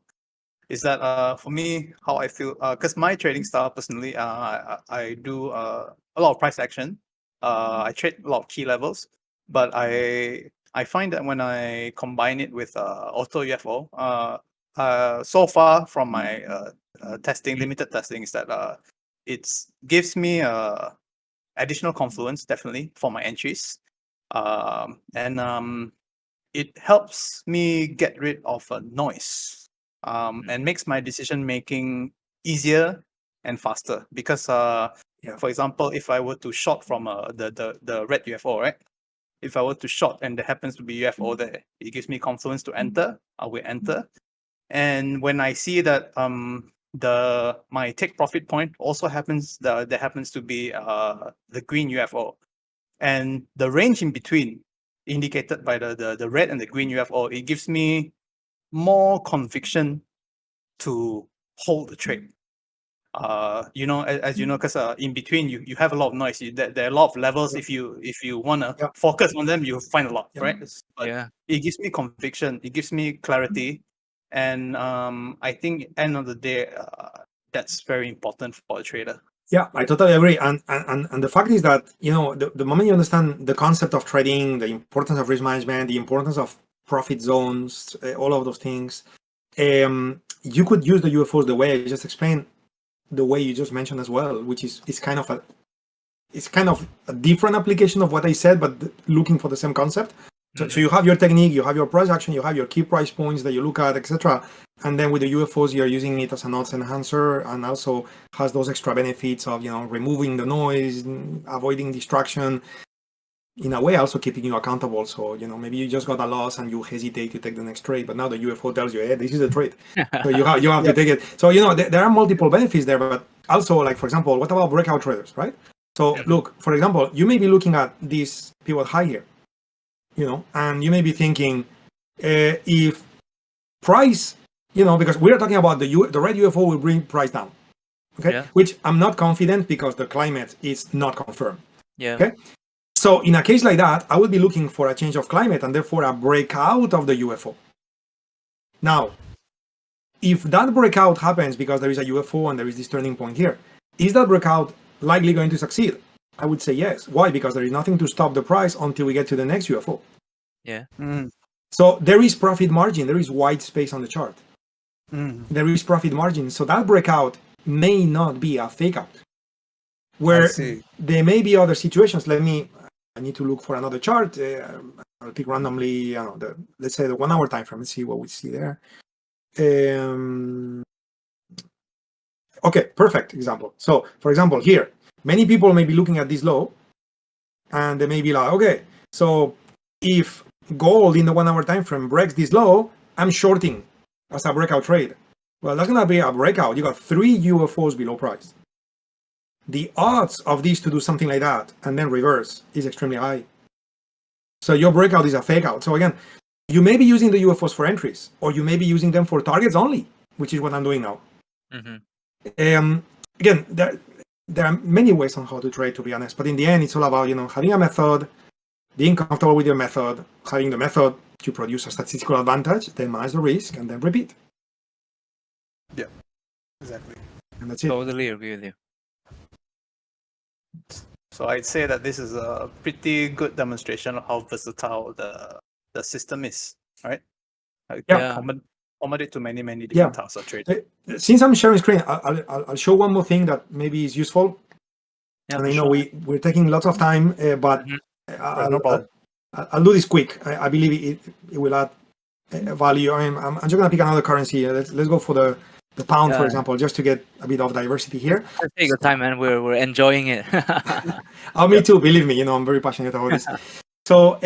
Is that for me, how I feel, because my trading style personally, I do a lot of price action. I trade a lot of key levels, but I find that when I combine it with AutoUFO, so far from my limited testing, is that it gives me additional confluence, definitely, for my entries. And it helps me get rid of noise and makes my decision making easier and faster. Because, for example, if I were to short from the red UFO, right? If I were to short and there happens to be UFO there, it gives me confluence to enter. I will enter, and when I see that my take profit point also happens, there happens to be the green UFO, and the range in between indicated by the red and the green UFO, it gives me more conviction to hold the trade. As you know, because in between you have a lot of noise. There are a lot of levels. If you want to focus on them, you find a lot, right? But Yeah. it gives me conviction. It gives me clarity, and I think end of the day, that's very important for a trader. Yeah, I totally agree. And the fact is that, the moment you understand the concept of trading, the importance of risk management, the importance of profit zones, all of those things, you could use the UFOs the way I just explained, the way you just mentioned as well, which is kind of a different application of what I said, but looking for the same concept. So you have your technique, you have your price action, you have your key price points that you look at, etc. And then with the UFOs, you're using it as an odds enhancer, and also has those extra benefits of removing the noise, avoiding distraction. In a way, also keeping you accountable. So maybe you just got a loss and you hesitate to take the next trade, but now the UFO tells you, hey, this is a trade, so you have to take it. So there are multiple benefits there, but also, like, for example, what about breakout traders, right? So look, for example, you may be looking at this pivot high here. And you may be thinking, if price, because we're talking about the red UFO will bring price down, okay? Which I'm not confident because the climate is not confirmed. Yeah. Okay. So in a case like that, I will be looking for a change of climate and therefore a breakout of the UFO. Now, if that breakout happens because there is a UFO and there is this turning point here, is that breakout likely going to succeed? I would say yes. Why? Because there is nothing to stop the price until we get to the next UFO. Yeah. So there is profit margin. There is white space on the chart. There is profit margin. So that breakout may not be a fake out. Where there may be other situations. I need to look for another chart. I'll pick randomly, let's say the 1 hour time frame. Let's see what we see there. Okay, perfect example. So, for example, here, many people may be looking at this low, and they may be like, okay, so if gold in the 1 hour time frame breaks this low, I'm shorting as a breakout trade. Well, that's gonna be a breakout. You got 3 UFOs below price. The odds of these to do something like that and then reverse is extremely high. So your breakout is a fake out. So again, you may be using the UFOs for entries, or you may be using them for targets only, which is what I'm doing now. Again, there are many ways on how to trade, to be honest, but in the end, it's all about having a method, being comfortable with your method, having the method to produce a statistical advantage, then manage the risk, and then repeat. Yeah, exactly. And that's it. Totally agree with you. So I'd say that this is a pretty good demonstration of how versatile the system is, right? Accommodate to many different types of trade. Since I'm sharing screen, I'll show one more thing that maybe is useful. And I know we're taking lots of time, but no problem. I'll do this quick. I believe it will add value. I'm just gonna pick another currency. Let's go for the pound, for example, just to get a bit of diversity here. Take your time, man. We're enjoying it. Oh, me too. Believe me, I'm very passionate about this. So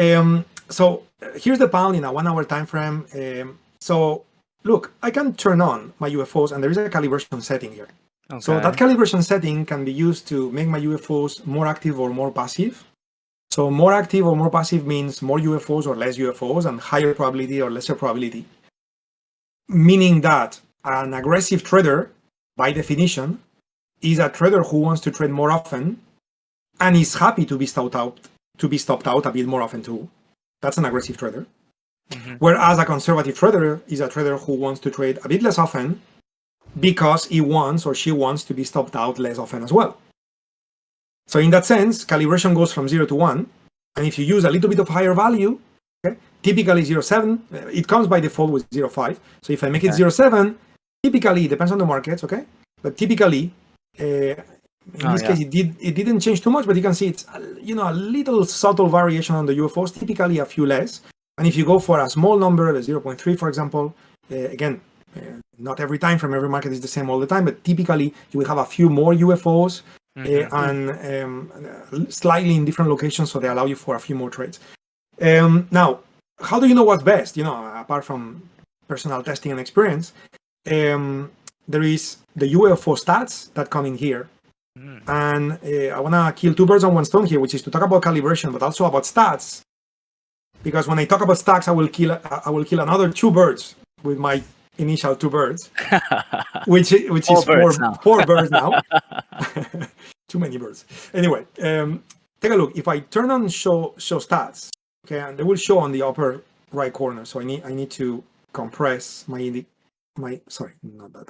here's the pound in a 1 hour time frame. So look, I can turn on my UFOs, and there is a calibration setting here. Okay. So that calibration setting can be used to make my UFOs more active or more passive. So more active or more passive means more UFOs or less UFOs, and higher probability or lesser probability. Meaning that an aggressive trader, by definition, is a trader who wants to trade more often and is happy to be stopped out a bit more often too. That's an aggressive trader. Mm-hmm. Whereas a conservative trader is a trader who wants to trade a bit less often because he wants or she wants to be stopped out less often as well. So in that sense, calibration goes from 0 to 1. And if you use a little bit of higher value, okay, typically 0.7, it comes by default with 0.5. So if I make it 0.7, typically, it depends on the markets, okay? But typically, in this case, it didn't change too much, but you can see it's a little subtle variation on the UFOs, typically a few less. And if you go for a small number, like 0.3, for example, again, not every time from every market is the same all the time, but typically you will have a few more UFOs and slightly in different locations, so they allow you for a few more trades. Now, how do you know what's best? Apart from personal testing and experience, there is the UFO stats that come in here. And I want to kill two birds on one stone here, which is to talk about calibration, but also about stats. Because when I talk about stacks, I will kill another two birds with my initial two birds, which is four birds now. Too many birds. Anyway, take a look. If I turn on show stats, okay, and they will show on the upper right corner. So I need to compress sorry, not that.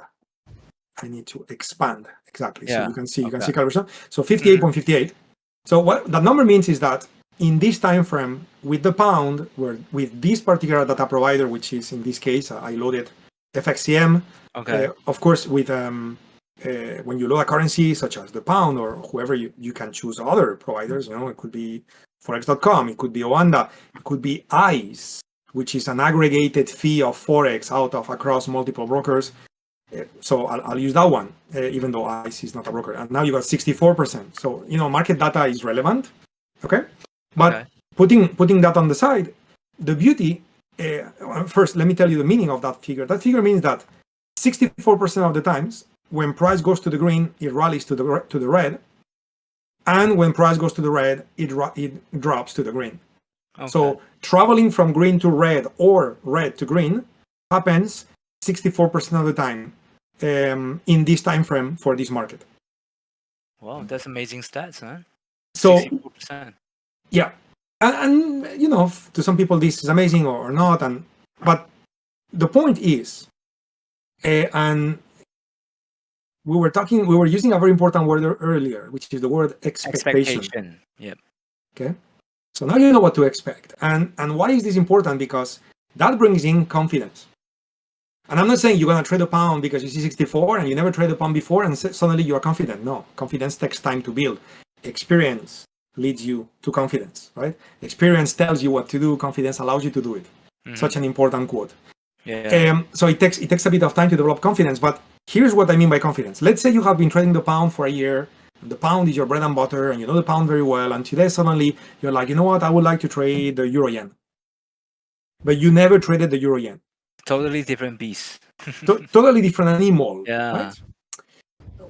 I need to expand exactly. So you can see calibration. So 58.58. So what that number means is that in this time frame with the pound, with this particular data provider, which is in this case I loaded FXCM. Okay. Of course, with when you load a currency such as the pound or whoever, you can choose other providers. It could be forex.com, it could be Oanda, it could be ICE, which is an aggregated fee of forex across multiple brokers. So I'll use that one, even though ICE is not a broker. And now you got 64%. So market data is relevant. Okay, but putting that on the side, the beauty. First, let me tell you the meaning of that figure. That figure means that 64% of the times, when price goes to the green, it rallies to the red, and when price goes to the red, it drops to the green. Okay. So traveling from green to red or red to green happens 64% of the time in this time frame for this market. Wow, that's amazing stats, huh? So 64%. Yeah. And to some people this is amazing or not, but the point is, and we were using a very important word earlier, which is the word expectation. Yep. Okay. So now you know what to expect, and why is this important? Because that brings in confidence. And I'm not saying you're gonna trade a pound because you see 64 and you never traded a pound before, and suddenly you are confident. No, confidence takes time to build. Experience leads you to confidence, right? Experience tells you what to do. Confidence allows you to do it. Mm-hmm. Such an important quote. Yeah. So it takes a bit of time to develop confidence. But here's what I mean by confidence. Let's say you have been trading the pound for a year. The pound is your bread and butter, and you know the pound very well. And today suddenly you're like, you know what? I would like to trade the euro yen. But you never traded the euro yen. Totally different beast. Totally different animal. Yeah. Right?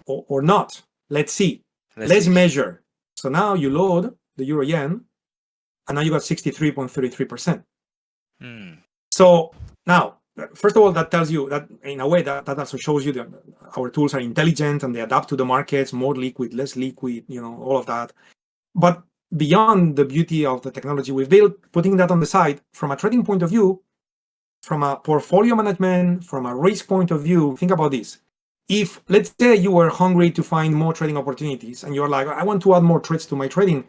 Or not. Let's see. Let's measure. So now you load the euro yen, and now you got 63.33%. So now, first of all, that tells you that in a way that also shows you that our tools are intelligent and they adapt to the markets, more liquid, less liquid, all of that. But beyond the beauty of the technology we've built, putting that on the side, from a trading point of view, from a portfolio management, from a risk point of view, think about this. If, let's say, you were hungry to find more trading opportunities and you're like, I want to add more trades to my trading,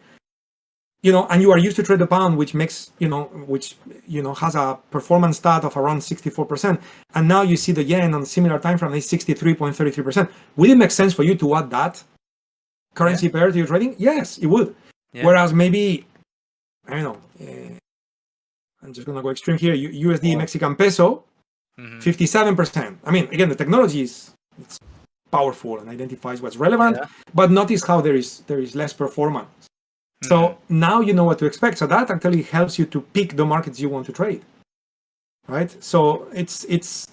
and you are used to trade the pound, which makes, has a performance stat of around 64%. And now you see the yen on similar time frame is 63.33%. Would it make sense for you to add that currency pair to your trading? Yes, it would. Yeah. Whereas maybe, I don't know, I'm just gonna go extreme here. USD Mexican peso, 57%. I mean, again, the technology it's powerful and identifies what's relevant, but notice how there is less performance. So now you know what to expect. So that actually helps you to pick the markets you want to trade, right? So it's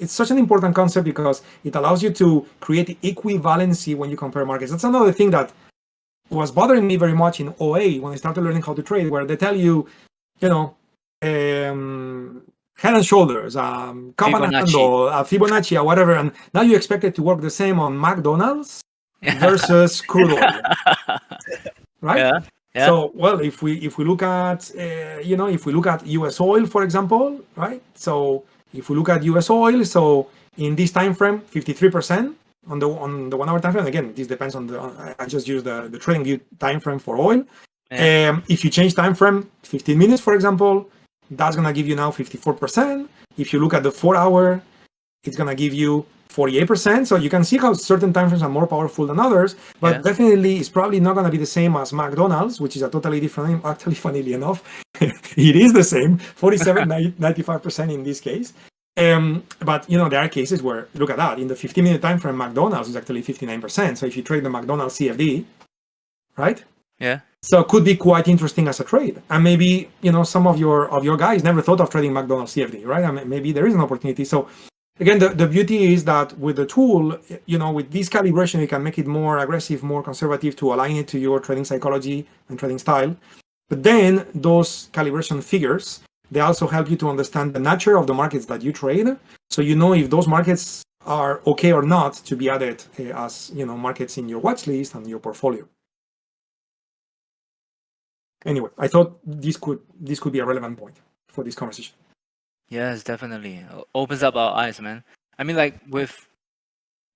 such an important concept because it allows you to create equivalency when you compare markets. That's another thing that was bothering me very much in OA when I started learning how to trade, where they tell you, head and shoulders, cup and handle, Fibonacci, or whatever, and now you expect it to work the same on McDonald's versus crude oil, right? Yeah. So, well, if we look at if we look at U.S. oil, for example, right? So if we look at U.S. oil, so in this time frame, 53% on the 1 hour time frame. Again, this depends on I just use the TradingView time frame for oil. If you change time frame, 15 minutes, for example, that's gonna give you now 54%. If you look at the 4 hour, it's gonna give you 48%. So you can see how certain time frames are more powerful than others, but definitely it's probably not going to be the same as McDonald's, which is a totally different name. Actually, funnily enough, it is the same, 47, 95% in this case. But there are cases where, look at that, in the 15-minute time frame, McDonald's is actually 59%. So if you trade the McDonald's CFD, right? Yeah. So it could be quite interesting as a trade. And maybe, some of your guys never thought of trading McDonald's CFD, right? I mean, maybe there is an opportunity. So again, the beauty is that with the tool, with this calibration, you can make it more aggressive, more conservative to align it to your trading psychology and trading style. But then those calibration figures, they also help you to understand the nature of the markets that you trade. So if those markets are okay or not to be added as markets in your watch list and your portfolio. Anyway, I thought this could be a relevant point for this conversation. Yes, definitely. Opens up our eyes, man. I mean, like, with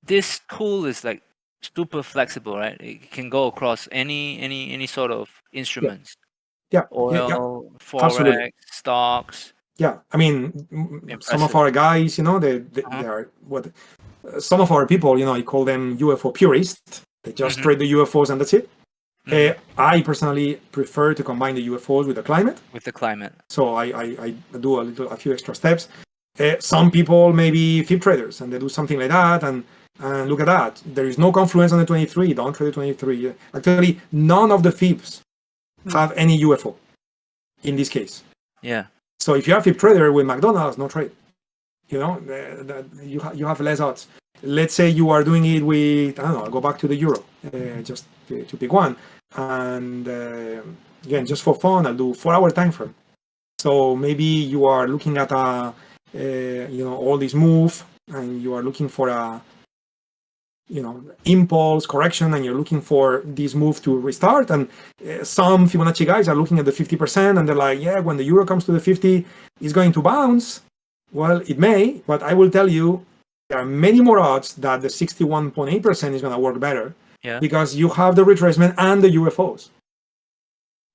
this tool is like super flexible, right? It can go across any sort of instruments. Oil, forex, absolutely. stocks. Yeah, I mean, some of our guys, they are some of our people, I call them UFO purists. They just trade the UFOs and that's it. I personally prefer to combine the UFOs with the climate. So I do a few extra steps. Some people may be FIB traders and they do something like that. And look at that. There is no confluence on the 23. Don't trade the 23. Actually, none of the FIBs have any UFO in this case. Yeah. So if you are FIB trader with McDonald's, no trade. You have less odds. Let's say you are doing it with, I don't know, I'll go back to the euro, just to pick one. And again, just for fun, I'll do 4 hour time frame. So maybe you are looking at all this move and you are looking for a, impulse correction and you're looking for this move to restart. And some Fibonacci guys are looking at the 50% and they're like, yeah, when the euro comes to the 50, it's going to bounce. Well, it may, but I will tell you, there are many more odds that the 61.8% is going to work better because you have the retracement and the UFOs.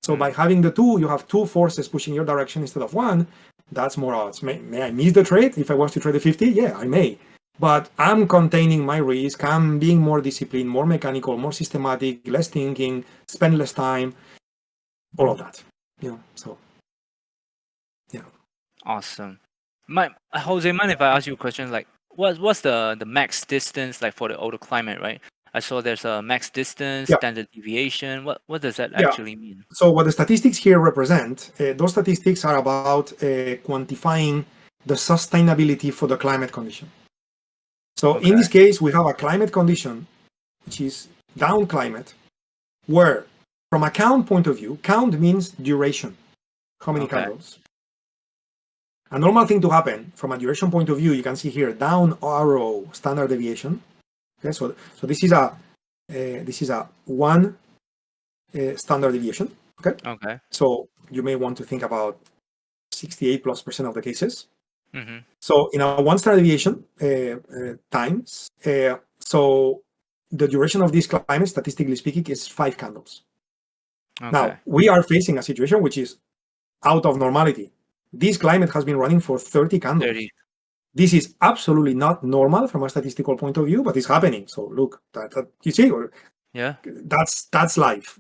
So by having the two, you have two forces pushing your direction instead of one. That's more odds. May I miss the trade if I was to trade the 50? Yeah, I may. But I'm containing my risk. I'm being more disciplined, more mechanical, more systematic, less thinking, spend less time, all of that. So, yeah. Awesome. Jose, mind if I ask you a question? Like, what's the max distance like for the auto climate, right? I saw there's a max distance, standard deviation. What does that actually mean? So what the statistics here represent, those statistics are about quantifying the sustainability for the climate condition. So in this case, we have a climate condition, which is down climate, where from a count point of view, count means duration. How many candles? A normal thing to happen from a duration point of view, you can see here down arrow standard deviation. Okay, so this is a one standard deviation. Okay. So you may want to think about 68+% of the cases. So in a one standard deviation times, so the duration of this climate, statistically speaking, is 5 candles. Now we are facing a situation which is out of normality. This climate has been running for 30 candles. 30. This is absolutely not normal from a statistical point of view, but it's happening. So look, that you see, that's life.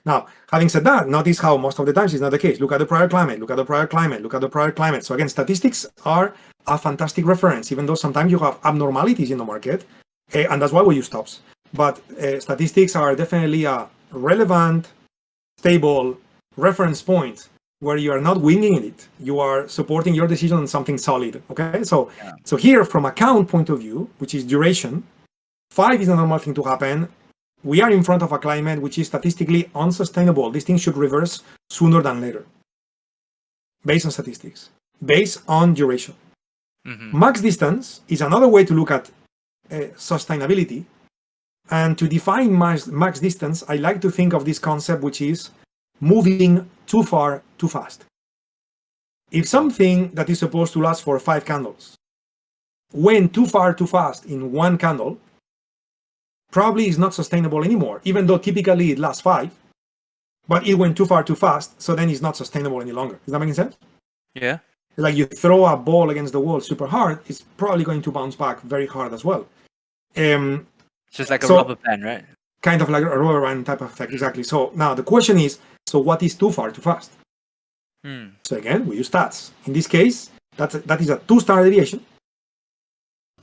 Now, having said that, notice how most of the times it's not the case. Look at the prior climate, look at the prior climate, look at the prior climate. So again, statistics are a fantastic reference, even though sometimes you have abnormalities in the market, and that's why we use stops. But statistics are definitely a relevant, stable reference point where you are not winging it. You are supporting your decision on something solid. Okay, so here from a count point of view, which is duration, 5 is a normal thing to happen. We are in front of a climate which is statistically unsustainable. This thing should reverse sooner than later, based on statistics, based on duration. Max distance is another way to look at sustainability. And to define max distance, I like to think of this concept, which is moving too far, too fast. If something that is supposed to last for 5 candles went too far, too fast in 1 candle, probably is not sustainable anymore, even though typically it lasts 5, but it went too far, too fast, so then it's not sustainable any longer. Is that making sense? Yeah. Like you throw a ball against the wall super hard, it's probably going to bounce back very hard as well. Just like a rubber band, right? Kind of like a rubber band type of effect, exactly. So now the question is, so what is too far, too fast? So again, we use stats. In this case, that is a 2-standard deviation.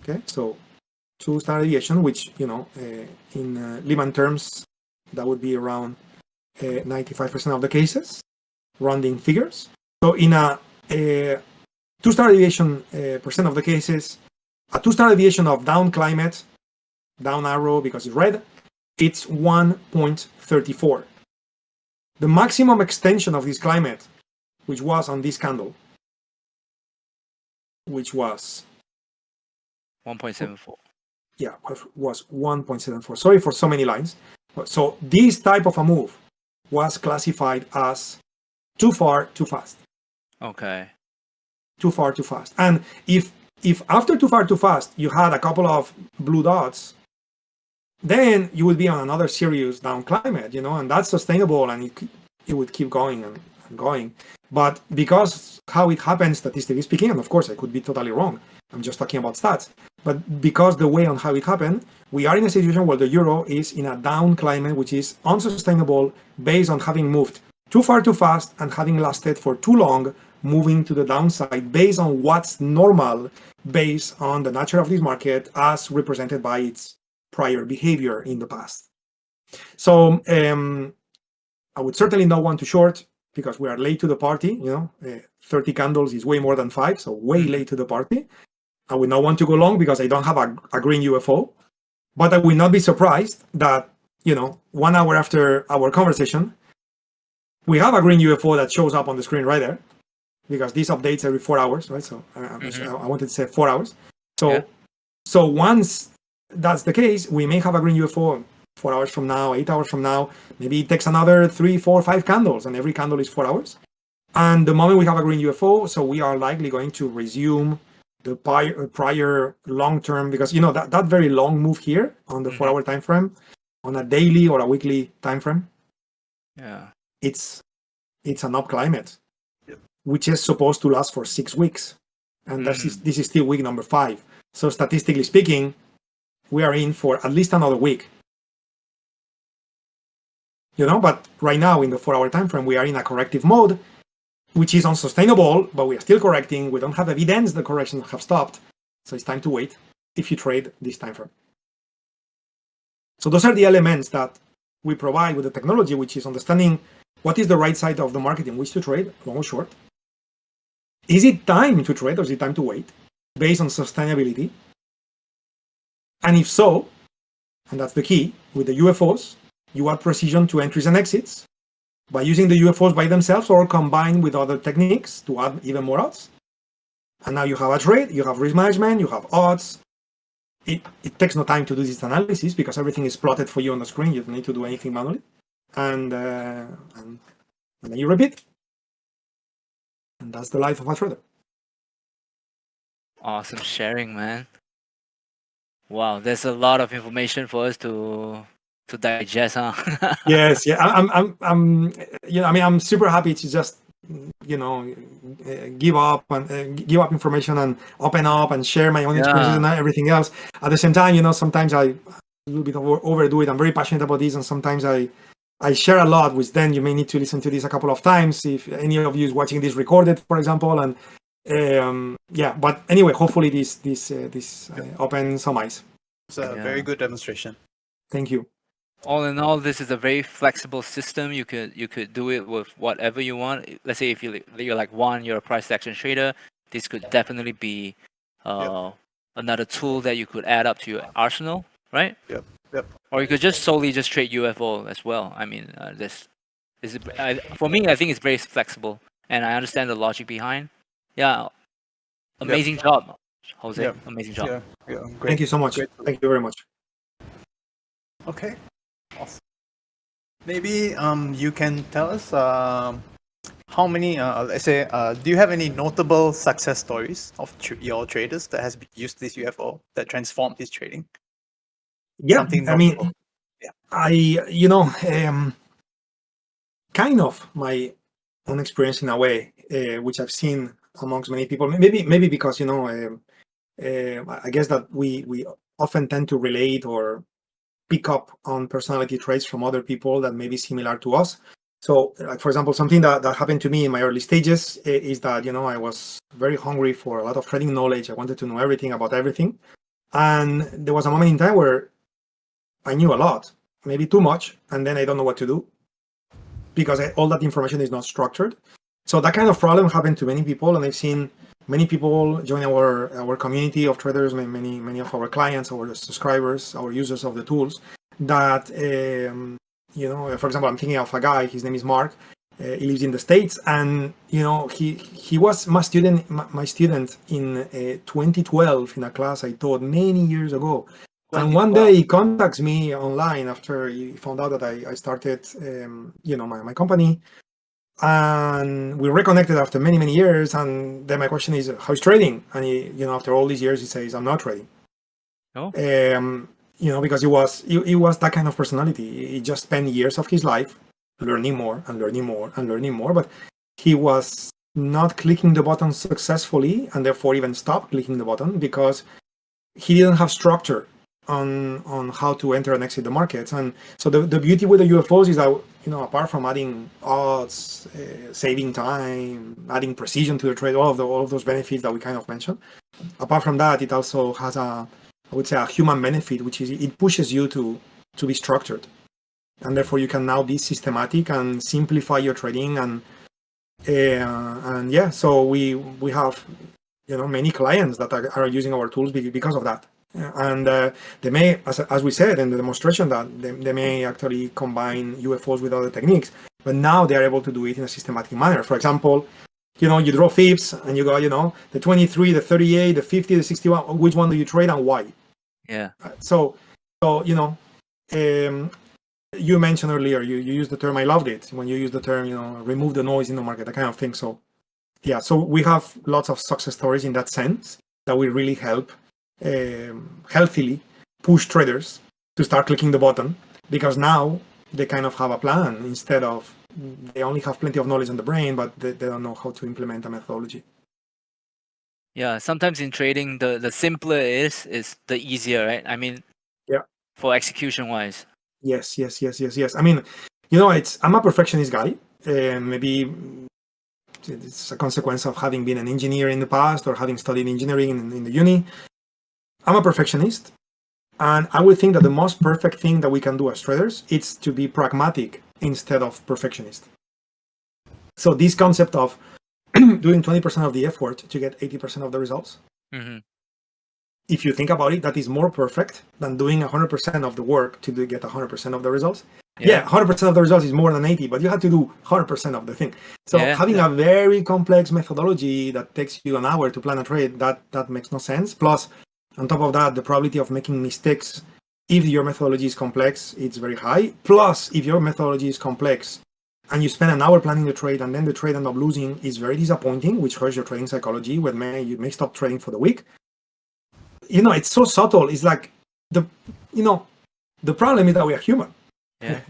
Okay, so 2-standard deviation, which, you know, in Lehman terms, that would be around 95% of the cases, rounding figures. So in a 2-standard deviation percent of the cases, a 2-standard deviation of down climate, down arrow because it's red, it's 1.34. The maximum extension of this climate, which was on this candle, which was 1.74. Yeah, was 1.74. Sorry for so many lines. So this type of a move was classified as too far, too fast. Okay. Too far, too fast. And if after too far, too fast, you had a couple of blue dots, then you would be on another serious down climate, you know, and that's sustainable, and it would keep going and going. But because how it happens, statistically speaking, and of course I could be totally wrong, I'm just talking about stats, but because the way on how it happened, we are in a situation where the euro is in a down climate, which is unsustainable based on having moved too far too fast and having lasted for too long, moving to the downside based on what's normal, based on the nature of this market as represented by its prior behavior in the past. So I would certainly not want to short because we are late to the party. You know, 30 candles is way more than 5, so way late to the party. I would not want to go long because I don't have a green UFO, but I will not be surprised that, you know, 1 hour after our conversation, we have a green UFO that shows up on the screen right there, because this updates every 4 hours, right? So I wanted to say 4 hours. So once that's the case, we may have a green UFO 4 hours from now, 8 hours from now. Maybe it takes another 3, 4, 5 candles, and every candle is 4 hours. And the moment we have a green UFO, so we are likely going to resume the prior long-term, because, you know, that very long move here on the 4-hour time frame, on a daily or a weekly time frame, it's an up climate, which is supposed to last for 6 weeks, and this is still week number 5. So statistically speaking, we are in for at least another week. You know, but right now in the 4-hour time frame, we are in a corrective mode, which is unsustainable, but we are still correcting. We don't have evidence the corrections have stopped, so it's time to wait if you trade this time frame. So those are the elements that we provide with the technology, which is understanding what is the right side of the market in which to trade, long or short. Is it time to trade or is it time to wait based on sustainability? And if so, and that's the key, with the UFOs, you add precision to entries and exits by using the UFOs by themselves or combined with other techniques to add even more odds. And now you have a trade, you have risk management, you have odds. It takes no time to do this analysis because everything is plotted for you on the screen. You don't need to do anything manually. And then you repeat. And that's the life of a trader. Awesome sharing, man. Wow, there's a lot of information for us to digest, huh? Yes, yeah. I'm you know, I mean, I'm super happy to just, you know, give up information and open up and share my own experiences and everything else. At the same time, you know, sometimes I a little bit overdo it. I'm very passionate about this, and sometimes I I share a lot, which then you may need to listen to this a couple of times if any of you is watching this recorded, for example. And yeah, but anyway, hopefully this opens some eyes. It's a very good demonstration. Thank you. All in all, this is a very flexible system. You could do it with whatever you want. Let's say if you're like you're a price action trader, this could definitely be another tool that you could add up to your arsenal, right? Yep. Or you could just solely just trade UFO as well. I mean, for me, I think it's very flexible, and I understand the logic behind. Yeah, amazing job, Jose. Yep. Amazing job. Yeah. Great. Thank you so much. Great. Thank you very much. Okay. Awesome. Maybe you can tell us how many, let's say, do you have any notable success stories of your traders that has used this UFO that transformed his trading? Yeah, Something I mean, notable. kind of my own experience in a way, which I've seen amongst many people. Maybe because I guess that we often tend to relate or pick up on personality traits from other people that may be similar to us. So, like, for example, something that happened to me in my early stages is that I was very hungry for a lot of trading knowledge. I wanted to know everything about everything, and there was a moment in time where I knew a lot, maybe too much, and then I don't know what to do because all that information is not structured. So that kind of problem happened to many people, and I've seen many people join our community of traders, many of our clients, our subscribers, our users of the tools that, for example, I'm thinking of a guy, his name is Mark. He lives in the States, and he was my student in 2012 in a class I taught many years ago. And one day he contacts me online after he found out that I started, my company, and we reconnected after many years. And then my question is, how's trading? And he, after all these years, he says, I'm not trading. Oh. Because he was that kind of personality. He just spent years of his life learning more and learning more and learning more, but he was not clicking the button successfully, and therefore even stopped clicking the button because he didn't have structure on how to enter and exit the markets. And so the beauty with the UFOs is that, apart from adding odds, saving time, adding precision to the trade, all of those benefits that we kind of mentioned, apart from that, it also has a human benefit, which is it pushes you to be structured, and therefore you can now be systematic and simplify your trading. So we have many clients that are using our tools because of that. And they may, as we said in the demonstration, that they may actually combine UFOs with other techniques, but now they are able to do it in a systematic manner. For example, you draw fibs and you go, the 23, the 38, the 50, the 61, which one do you trade and why? Yeah. So you mentioned earlier, you used the term, I loved it, when you use the term, remove the noise in the market, that kind of thing. So yeah, so we have lots of success stories in that sense that will really help healthily push traders to start clicking the button, because now they kind of have a plan instead of they only have plenty of knowledge in the brain, but they don't know how to implement a methodology. Yeah, sometimes in trading, the simpler it is the easier, right? I mean, yeah, for execution wise. Yes. I mean, I'm a perfectionist guy. Maybe it's a consequence of having been an engineer in the past or having studied engineering in the uni. I'm a perfectionist, and I would think that the most perfect thing that we can do as traders is to be pragmatic instead of perfectionist. So this concept of doing 20% of the effort to get 80% of the results, if you think about it, that is more perfect than doing 100% of the work to get 100% of the results. Yeah, 100% of the results is more than 80, but you have to do 100% of the thing. So having a very complex methodology that takes you an hour to plan a trade, that makes no sense. Plus, on top of that, the probability of making mistakes, if your methodology is complex, it's very high. Plus, if your methodology is complex and you spend an hour planning the trade and then the trade ends up losing, is very disappointing, which hurts your trading psychology, where you may stop trading for the week. It's so subtle. It's like the problem is that we are human. Yeah.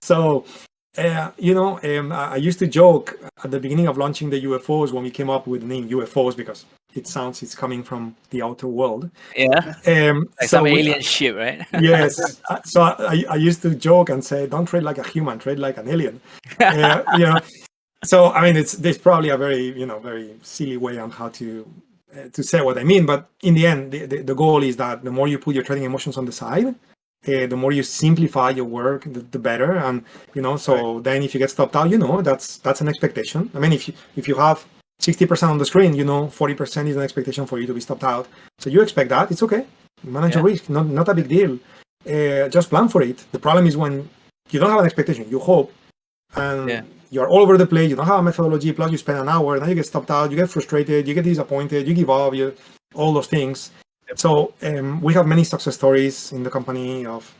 So, I used to joke at the beginning of launching the UFOs when we came up with the name UFOs, because it sounds it's coming from the outer world. Yeah. Like So some alien ship, right? yes. So I used to joke and say, don't trade like a human, trade like an alien. You know, so I mean, there's probably a very very silly way on how to say what I mean, but in the end, the goal is that the more you put your trading emotions on the side, the more you simplify your work, the better. And so then if you get stopped out, that's an expectation. I mean, if you have 60% on the screen, 40% is an expectation for you to be stopped out. So you expect that, it's okay. Manage your risk, not a big deal. Just plan for it. The problem is when you don't have an expectation, you hope, and you're all over the place, you don't have a methodology, plus you spend an hour, then you get stopped out, you get frustrated, you get disappointed, you give up, all those things. So we have many success stories in the company of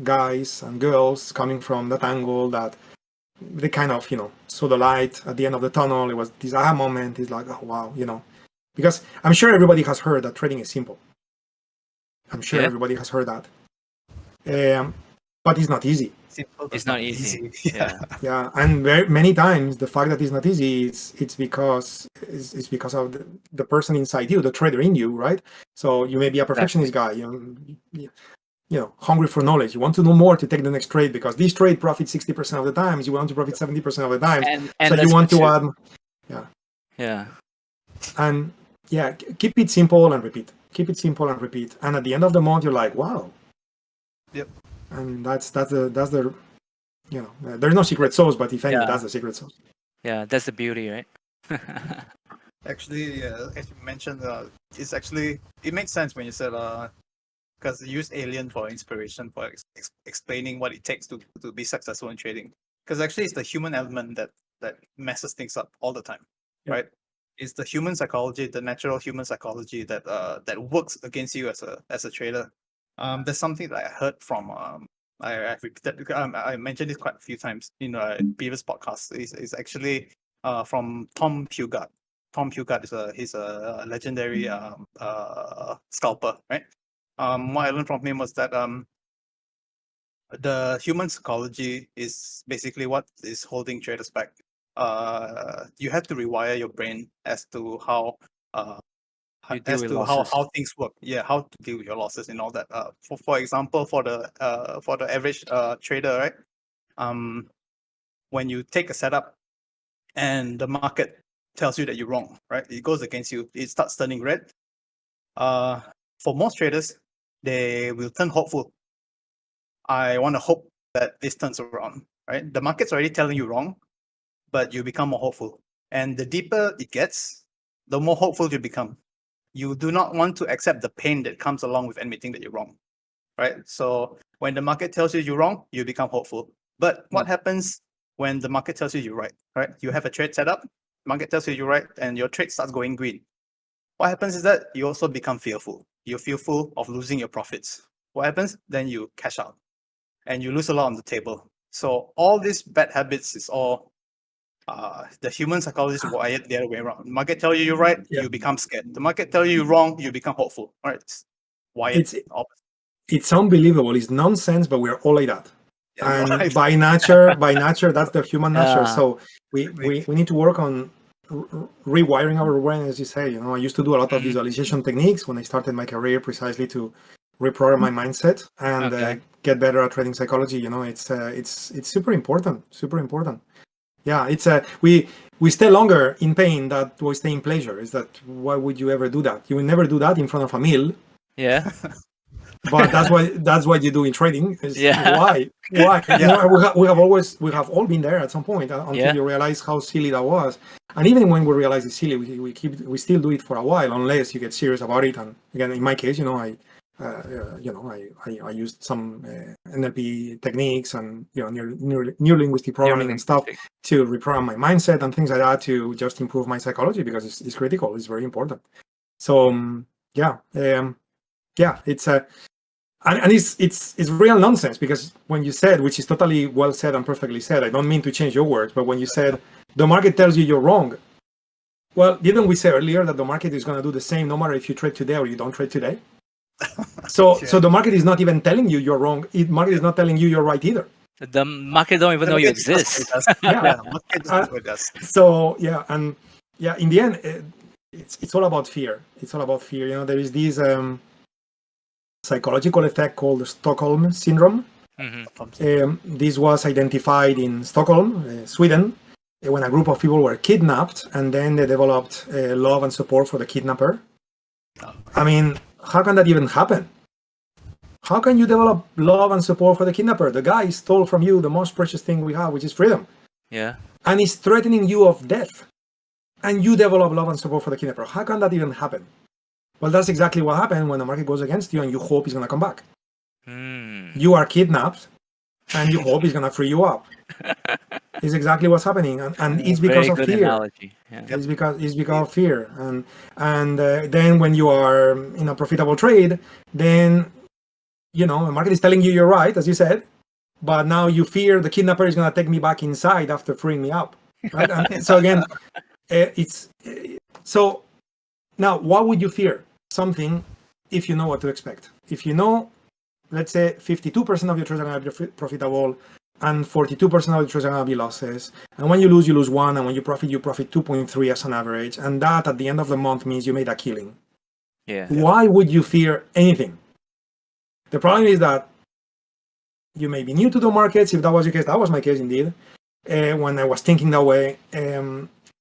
guys and girls coming from that angle, that they kind of saw the light at the end of the tunnel. It was this aha moment. It's like, oh wow, because I'm sure everybody has heard that trading is simple. I'm sure everybody has heard that, but it's not easy. Simple, It's not easy. Yeah, and very many times the fact that it's not easy, it's because of the person inside you, the trader in you, right? So you may be a perfectionist guy, hungry for knowledge. You want to know more to take the next trade, because this trade profits 60% of the times. You want to profit 70% of the time. And so you want to add, and keep it simple and repeat. Keep it simple and repeat. And at the end of the month, you're like, wow. Yep. And that's the there's no secret sauce, but if any, that's the secret sauce. Yeah, that's the beauty, right? Actually, as you mentioned, it makes sense when you said because you use alien for inspiration for explaining what it takes to be successful in trading. Because actually, it's the human element that messes things up all the time, right? It's the human psychology, the natural human psychology that works against you as a trader. There's something that I heard from I've repeated. I mentioned this quite a few times in previous podcasts. It's actually from Tom Hugard. Tom Hugard he's a legendary scalper, right? What I learned from him was that the human psychology is basically what is holding traders back. You have to rewire your brain as to how how things work. Yeah, how to deal with your losses and all that. For example, for the average trader, right? When you take a setup and the market tells you that you're wrong, right? It goes against you. It starts turning red. For most traders, they will turn hopeful. I want to hope that this turns around, right? The market's already telling you wrong, but you become more hopeful. And the deeper it gets, the more hopeful you become. You do not want to accept the pain that comes along with admitting that you're wrong, right? So when the market tells you you're wrong, you become hopeful. But what happens when the market tells you you're right, right? You have a trade set up, market tells you you're right, and your trade starts going green. What happens is that you also become fearful. You're fearful of losing your profits. What happens? Then you cash out and you lose a lot on the table. So all these bad habits is all the human psychology is wired the other way around. The market tell you you're right, you become scared. The market tell you you're wrong, you become hopeful. All right, it's wired. It's unbelievable. It's nonsense, but we're all like that. Yeah, and right. by nature, that's the human nature. So we need to work on rewiring our brain, as you say. I used to do a lot of visualization techniques when I started my career, precisely to reprogram my mindset and get better at trading psychology. It's super important. Super important. Yeah, it's we stay longer in pain than we stay in pleasure. Is that why would you ever do that? You will never do that in front of a meal. Yeah. But that's what you do in trading. Why? Yeah. We have all been there at some point until you realize how silly that was. And even when we realize it's silly, we still do it for a while, unless you get serious about it. And again, in my case, I used some NLP techniques and neuro linguistic programming and stuff to reprogram my mindset and things like that, to just improve my psychology, because it's critical. It's very important. So it's and it's real nonsense, because when you said, which is totally well said and perfectly said, I don't mean to change your words, but when you said the market tells you you're wrong, well, didn't we say earlier that the market is going to do the same no matter if you trade today or you don't trade today? So the market is not even telling you you're wrong. The market is not telling you you're right either. The market don't even know you exist. Market does. So in the end, it's all about fear. It's all about fear. There is this psychological effect called the Stockholm syndrome. This was identified in Stockholm, Sweden, when a group of people were kidnapped, and then they developed love and support for the kidnapper. I mean, how can that even happen? How can you develop love and support for the kidnapper? The guy stole from you the most precious thing we have, which is freedom. Yeah. And he's threatening you of death. And you develop love and support for the kidnapper. How can that even happen? Well, that's exactly what happened when the market goes against you and you hope he's going to come back. You are kidnapped and you hope he's going to free you up. It's exactly what's happening. And it's because of fear. Analogy. Yeah. It's because of fear. And then when you are in a profitable trade, then, the market is telling you you're right, as you said, but now you fear the kidnapper is going to take me back inside after freeing me up. Right? And so again, so now what would you fear? Something if you know what to expect. If you know, let's say 52% of your trades are going to be profitable and 42% of your trades are going to be losses. And when you lose 1, and when you profit 2.3 as an average. And that at the end of the month means you made a killing. Yeah. Why would you fear anything? The problem is that you may be new to the markets. If that was your case, that was my case indeed. When I was thinking that way,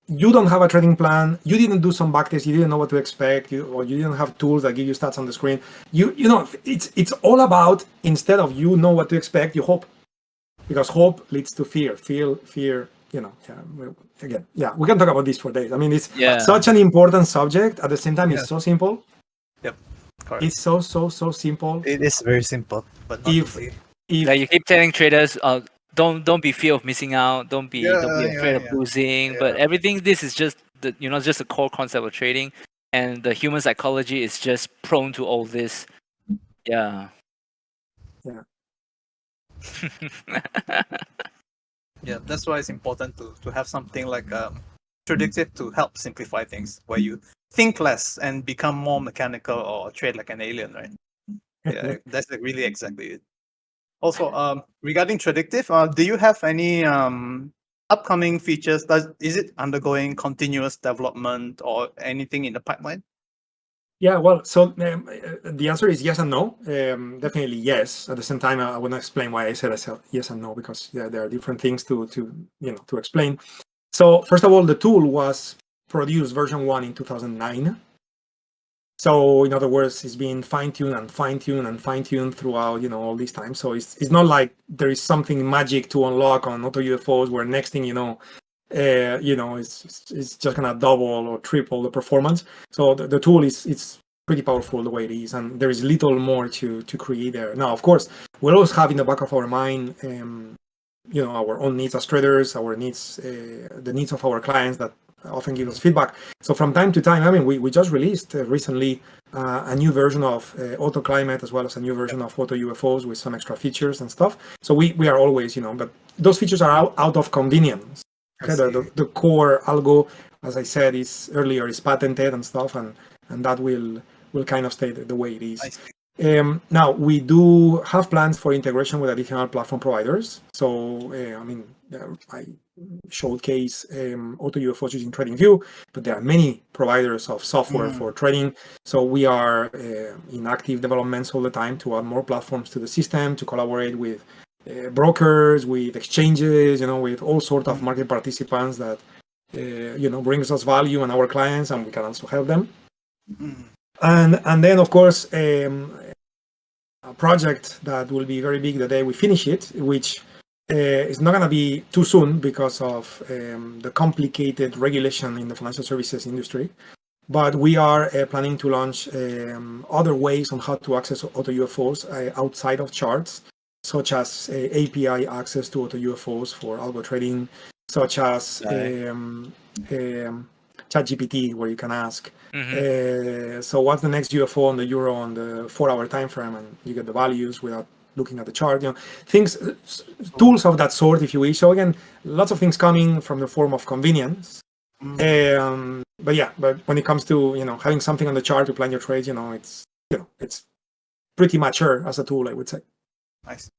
you don't have a trading plan. You didn't do some backtest. You didn't know what to expect, or you didn't have tools that give you stats on the screen. It's all about, instead of you know what to expect, you hope, because hope leads to fear. Fear. We can talk about this for days. I mean, it's such an important subject. At the same time, it's so simple. Yep. Correct. It's so simple. It is very simple, but not easy. Like you keep telling traders, don't be fear of missing out. Don't be afraid of losing. Yeah. But everything, this is just just the core concept of trading, and the human psychology is just prone to all this. Yeah. Yeah. Yeah, that's why it's important to have something like Traddictiv to help simplify things, where you think less and become more mechanical or trade like an alien, right? Yeah, that's really exactly it. Also, regarding Traddictiv, do you have any upcoming features? Is it undergoing continuous development or anything in the pipeline? Yeah, well, so the answer is yes and no. Definitely yes. At the same time, I want to explain why I said yes and no, because there are different things to explain. So first of all, the tool was produced version 1 in 2009. So in other words, it's been fine-tuned throughout all this time. So it's not like there is something magic to unlock on AutoUFOs where next thing it's just gonna double or triple the performance. So the tool it's pretty powerful the way it is, and there is little more to create there. Now, of course, we'll always have in the back of our mind, our own needs as traders, our needs, the needs of our clients that often give us feedback. So from time to time, I mean, we just released recently a new version of Auto Climate, as well as a new version of AutoUFOs with some extra features and stuff. So we are always, but those features are out of convenience. Okay, the core algo, as I said, is patented and stuff, and that will kind of stay the way it is. Now, we do have plans for integration with additional platform providers. So, I showcase AutoUFOs using TradingView, but there are many providers of software for trading. So we are in active developments all the time to add more platforms to the system, to collaborate with brokers, with exchanges, with all sorts of market participants that, brings us value and our clients, and we can also help them. And then, of course, a project that will be very big the day we finish it, which is not going to be too soon because of the complicated regulation in the financial services industry. But we are planning to launch other ways on how to access AutoUFOs outside of charts, such as API access to AutoUFOs for algo trading, such as ChatGPT, where you can ask, so what's the next UFO on the euro on the 4-hour time frame, and you get the values without looking at the chart. Things, tools of that sort, if you wish. So again, lots of things coming from the form of convenience. But when it comes to having something on the chart to plan your trades, it's pretty mature as a tool, I would say. Nice.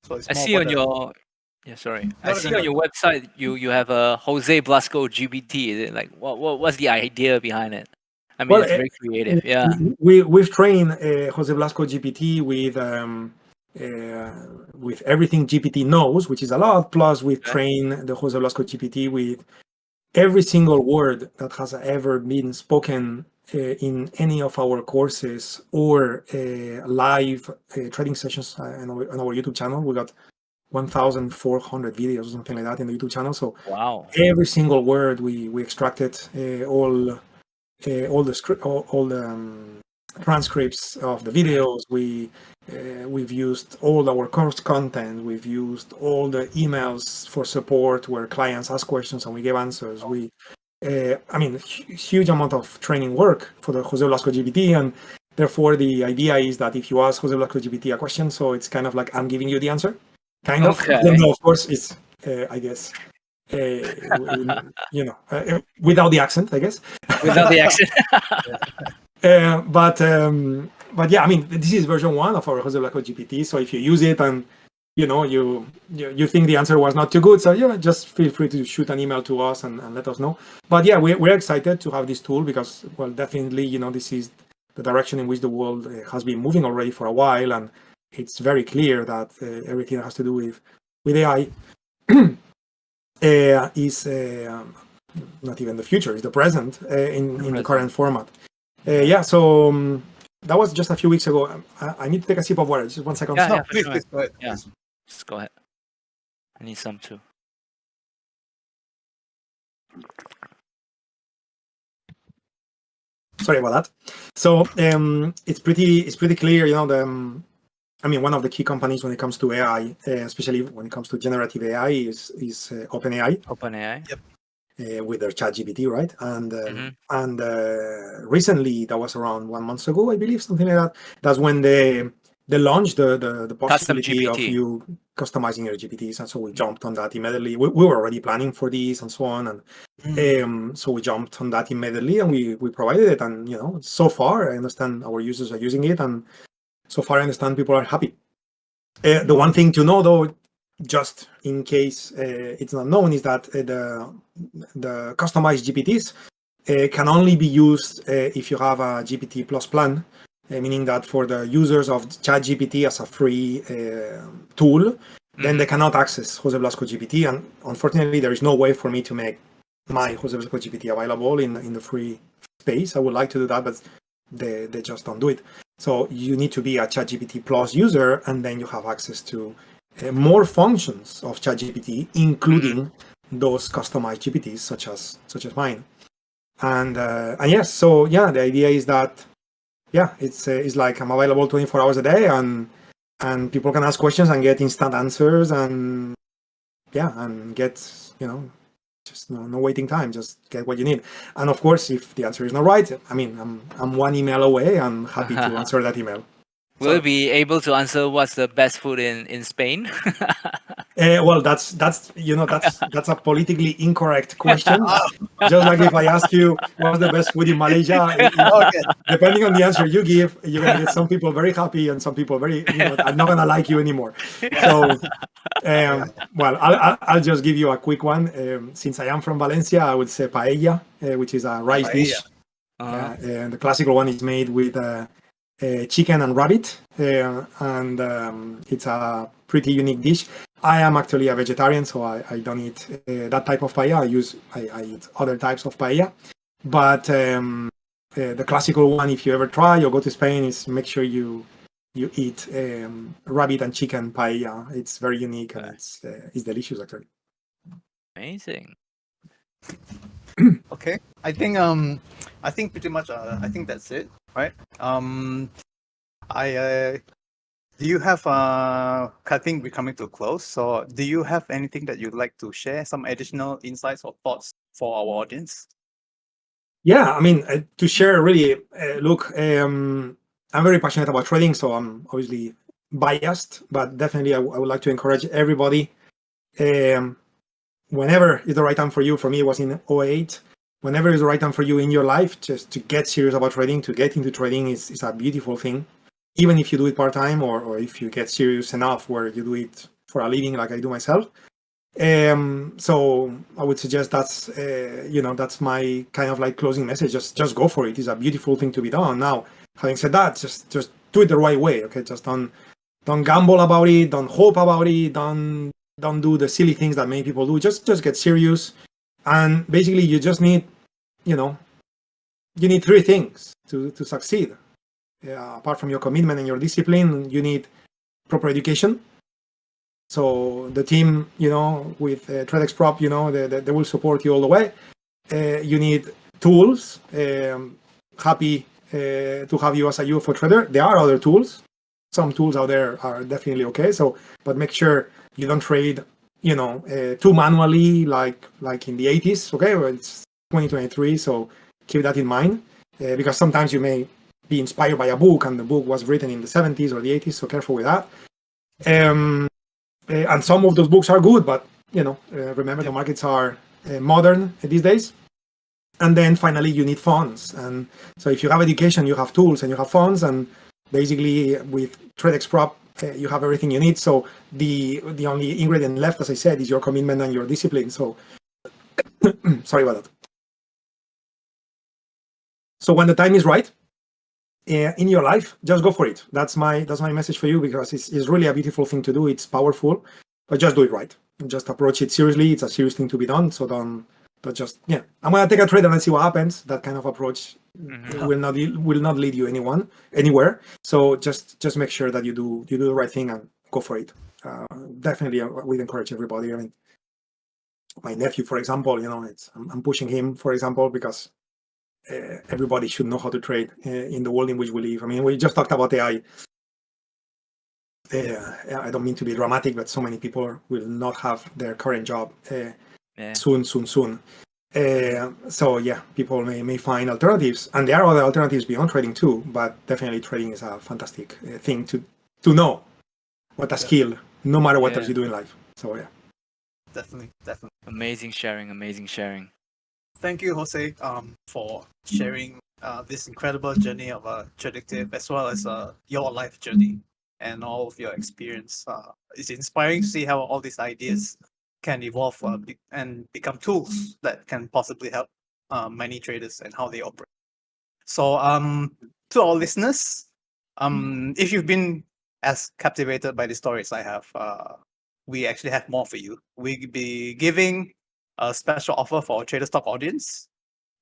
So it's I more see about on Yeah, sorry. No, I no, see no, on your website you have a Jose Blasco GPT. Is it like what's the idea behind it? I mean, Well, it's very creative. Yeah. we've trained Jose Blasco GPT with everything GPT knows, which is a lot. Plus, we've Okay. trained the Jose Blasco GPT with every single word that has ever been spoken in any of our courses or live trading sessions on our YouTube channel. We got 1,400 videos or something like that in the YouTube channel. So Wow. every single word we extracted, all the script, all the transcripts of the videos. We've used all our course content. We've used all the emails for support where clients ask questions and we give answers. Huge amount of training work for the Jose Blasco GPT, and therefore the idea is that if you ask Jose Blasco GPT a question, so it's kind of like I'm giving you the answer, kind of. Okay. Even though, of course, it's I guess. Without the accent, I guess. Without the accent. But yeah, I mean, this is version 1 of our Jose Blasco GPT. So if you use it and you think the answer was not too good, so just feel free to shoot an email to us and let us know. But yeah, we're excited to have this tool because, well, definitely, this is the direction in which the world has been moving already for a while, and it's very clear that everything that has to do with AI is not even the future, it's the present in the current format. So that was just a few weeks ago. I need to take a sip of water. Just 1 second. Yeah, No, for please, sure. please go ahead. Yeah. Please. Just go ahead. I need some too. Sorry about that. So it's pretty clear. One of the key companies when it comes to AI, especially when it comes to generative AI, is OpenAI. OpenAI. Yep. With their ChatGPT, right? And recently, that was around 1 month ago, I believe, something like that. That's when they launched the possibility of GPT. you customizing your GPTs, and so we jumped on that immediately. We were already planning for this and so on, and so we jumped on that immediately, and we provided it. And so far, I understand our users are using it, and so far, I understand people are happy. The one thing to know, though, just in case it's not known, is that the customized GPTs can only be used if you have a GPT Plus plan, meaning that for the users of ChatGPT as a free tool, then they cannot access Jose Blasco GPT. And unfortunately, there is no way for me to make my Jose Blasco GPT available in the free space. I would like to do that, but they just don't do it. So you need to be a ChatGPT Plus user, and then you have access to more functions of ChatGPT, including those customized GPTs, such as mine. And yes, so yeah, the idea is that it's like I'm available 24 hours a day, and people can ask questions and get instant answers, and get just no waiting time, just get what you need. And of course, if the answer is not right, I'm one email away. I'm happy to answer that email. Will it be able to answer what's the best food in Spain? Well, that's a politically incorrect question. Just like if I ask you what's the best food in Malaysia, depending on the answer you give, you're gonna get some people very happy and some people very, I'm not gonna like you anymore. So, well, I'll just give you a quick one. Since I am from Valencia, I would say paella, which is a rice dish. And the classical one is made with chicken and rabbit, and it's a pretty unique dish. I am actually a vegetarian, so I don't eat that type of paella. I eat other types of paella, but the classical one, if you ever try or go to Spain, is make sure you eat rabbit and chicken paella. It's very unique and it's delicious, actually. Amazing. Okay, I think pretty much I think that's it, right? Do you have I think we're coming to a close. So do you have anything that you'd like to share, some additional insights or thoughts for our audience? Yeah, to share really, look, I'm very passionate about trading, so I'm obviously biased, but definitely I would like to encourage everybody, whenever is the right time for you. For me, it was in 2008. Whenever is the right time for you in your life, just to get serious about trading, to get into trading is a beautiful thing. Even if you do it part-time, or if you get serious enough where you do it for a living like I do myself, So I would suggest that's that's my kind of like closing message. Just go for it. It's a beautiful thing to be done. Now, having said that, just do it the right way. Okay, just don't gamble about it. Don't hope about it. Don't do the silly things that many people do. Just get serious. And basically, you just need, you need three things to succeed. Apart from your commitment and your discipline, you need proper education. So the team, with Traddictiv Prop, they will support you all the way. You need tools. Happy to have you as a UFO trader. There are other tools. Some tools out there are definitely okay. But make sure you don't trade, too manually, like in the 80s. Okay, well, it's 2023, so keep that in mind, because sometimes you may be inspired by a book, and the book was written in the 70s or the 80s. So careful with that. And some of those books are good, but remember the markets are modern these days. And then finally, you need funds. And so if you have education, you have tools and you have funds. And basically, with Traddictiv Prop, you have everything you need. So the only ingredient left, as I said, is your commitment and your discipline. So sorry about that. So when the time is right in your life, just go for it. That's my message for you, because it's really a beautiful thing to do. It's powerful, but just do it right. Just approach it seriously. It's a serious thing to be done. So don't just I'm gonna take a trade and let's see what happens. That kind of approach will not lead you anywhere. So just make sure that you do the right thing and go for it. Definitely, I would encourage everybody. I mean, my nephew, for example, I'm pushing him, for example, because everybody should know how to trade in the world in which we live. I mean, we just talked about AI. I don't mean to be dramatic, but so many people will not have their current job soon. So yeah, people may find alternatives, and there are other alternatives beyond trading too. But definitely, trading is a fantastic thing to know. What a skill, no matter what else you do in life. So yeah, Definitely. Amazing sharing. Thank you, Jose, for sharing this incredible journey of Traddictiv, as well as your life journey and all of your experience. It's inspiring to see how all these ideas can evolve and become tools that can possibly help many traders and how they operate. So, to our listeners, if you've been as captivated by the stories I have, we actually have more for you. We'll be giving a special offer for our Trader Stock audience.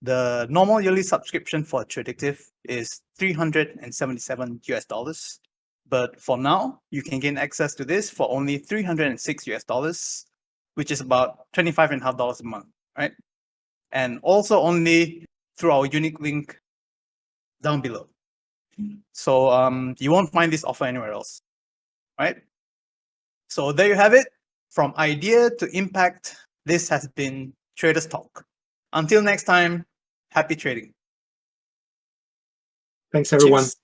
The normal yearly subscription for Traddictiv is $377. But for now, you can gain access to this for only $306, which is about $25.50 a month, right? And also only through our unique link down below. So you won't find this offer anywhere else, right? So there you have it. From idea to impact, this has been Traders Talk. Until next time, happy trading. thanks everyone. Cheers.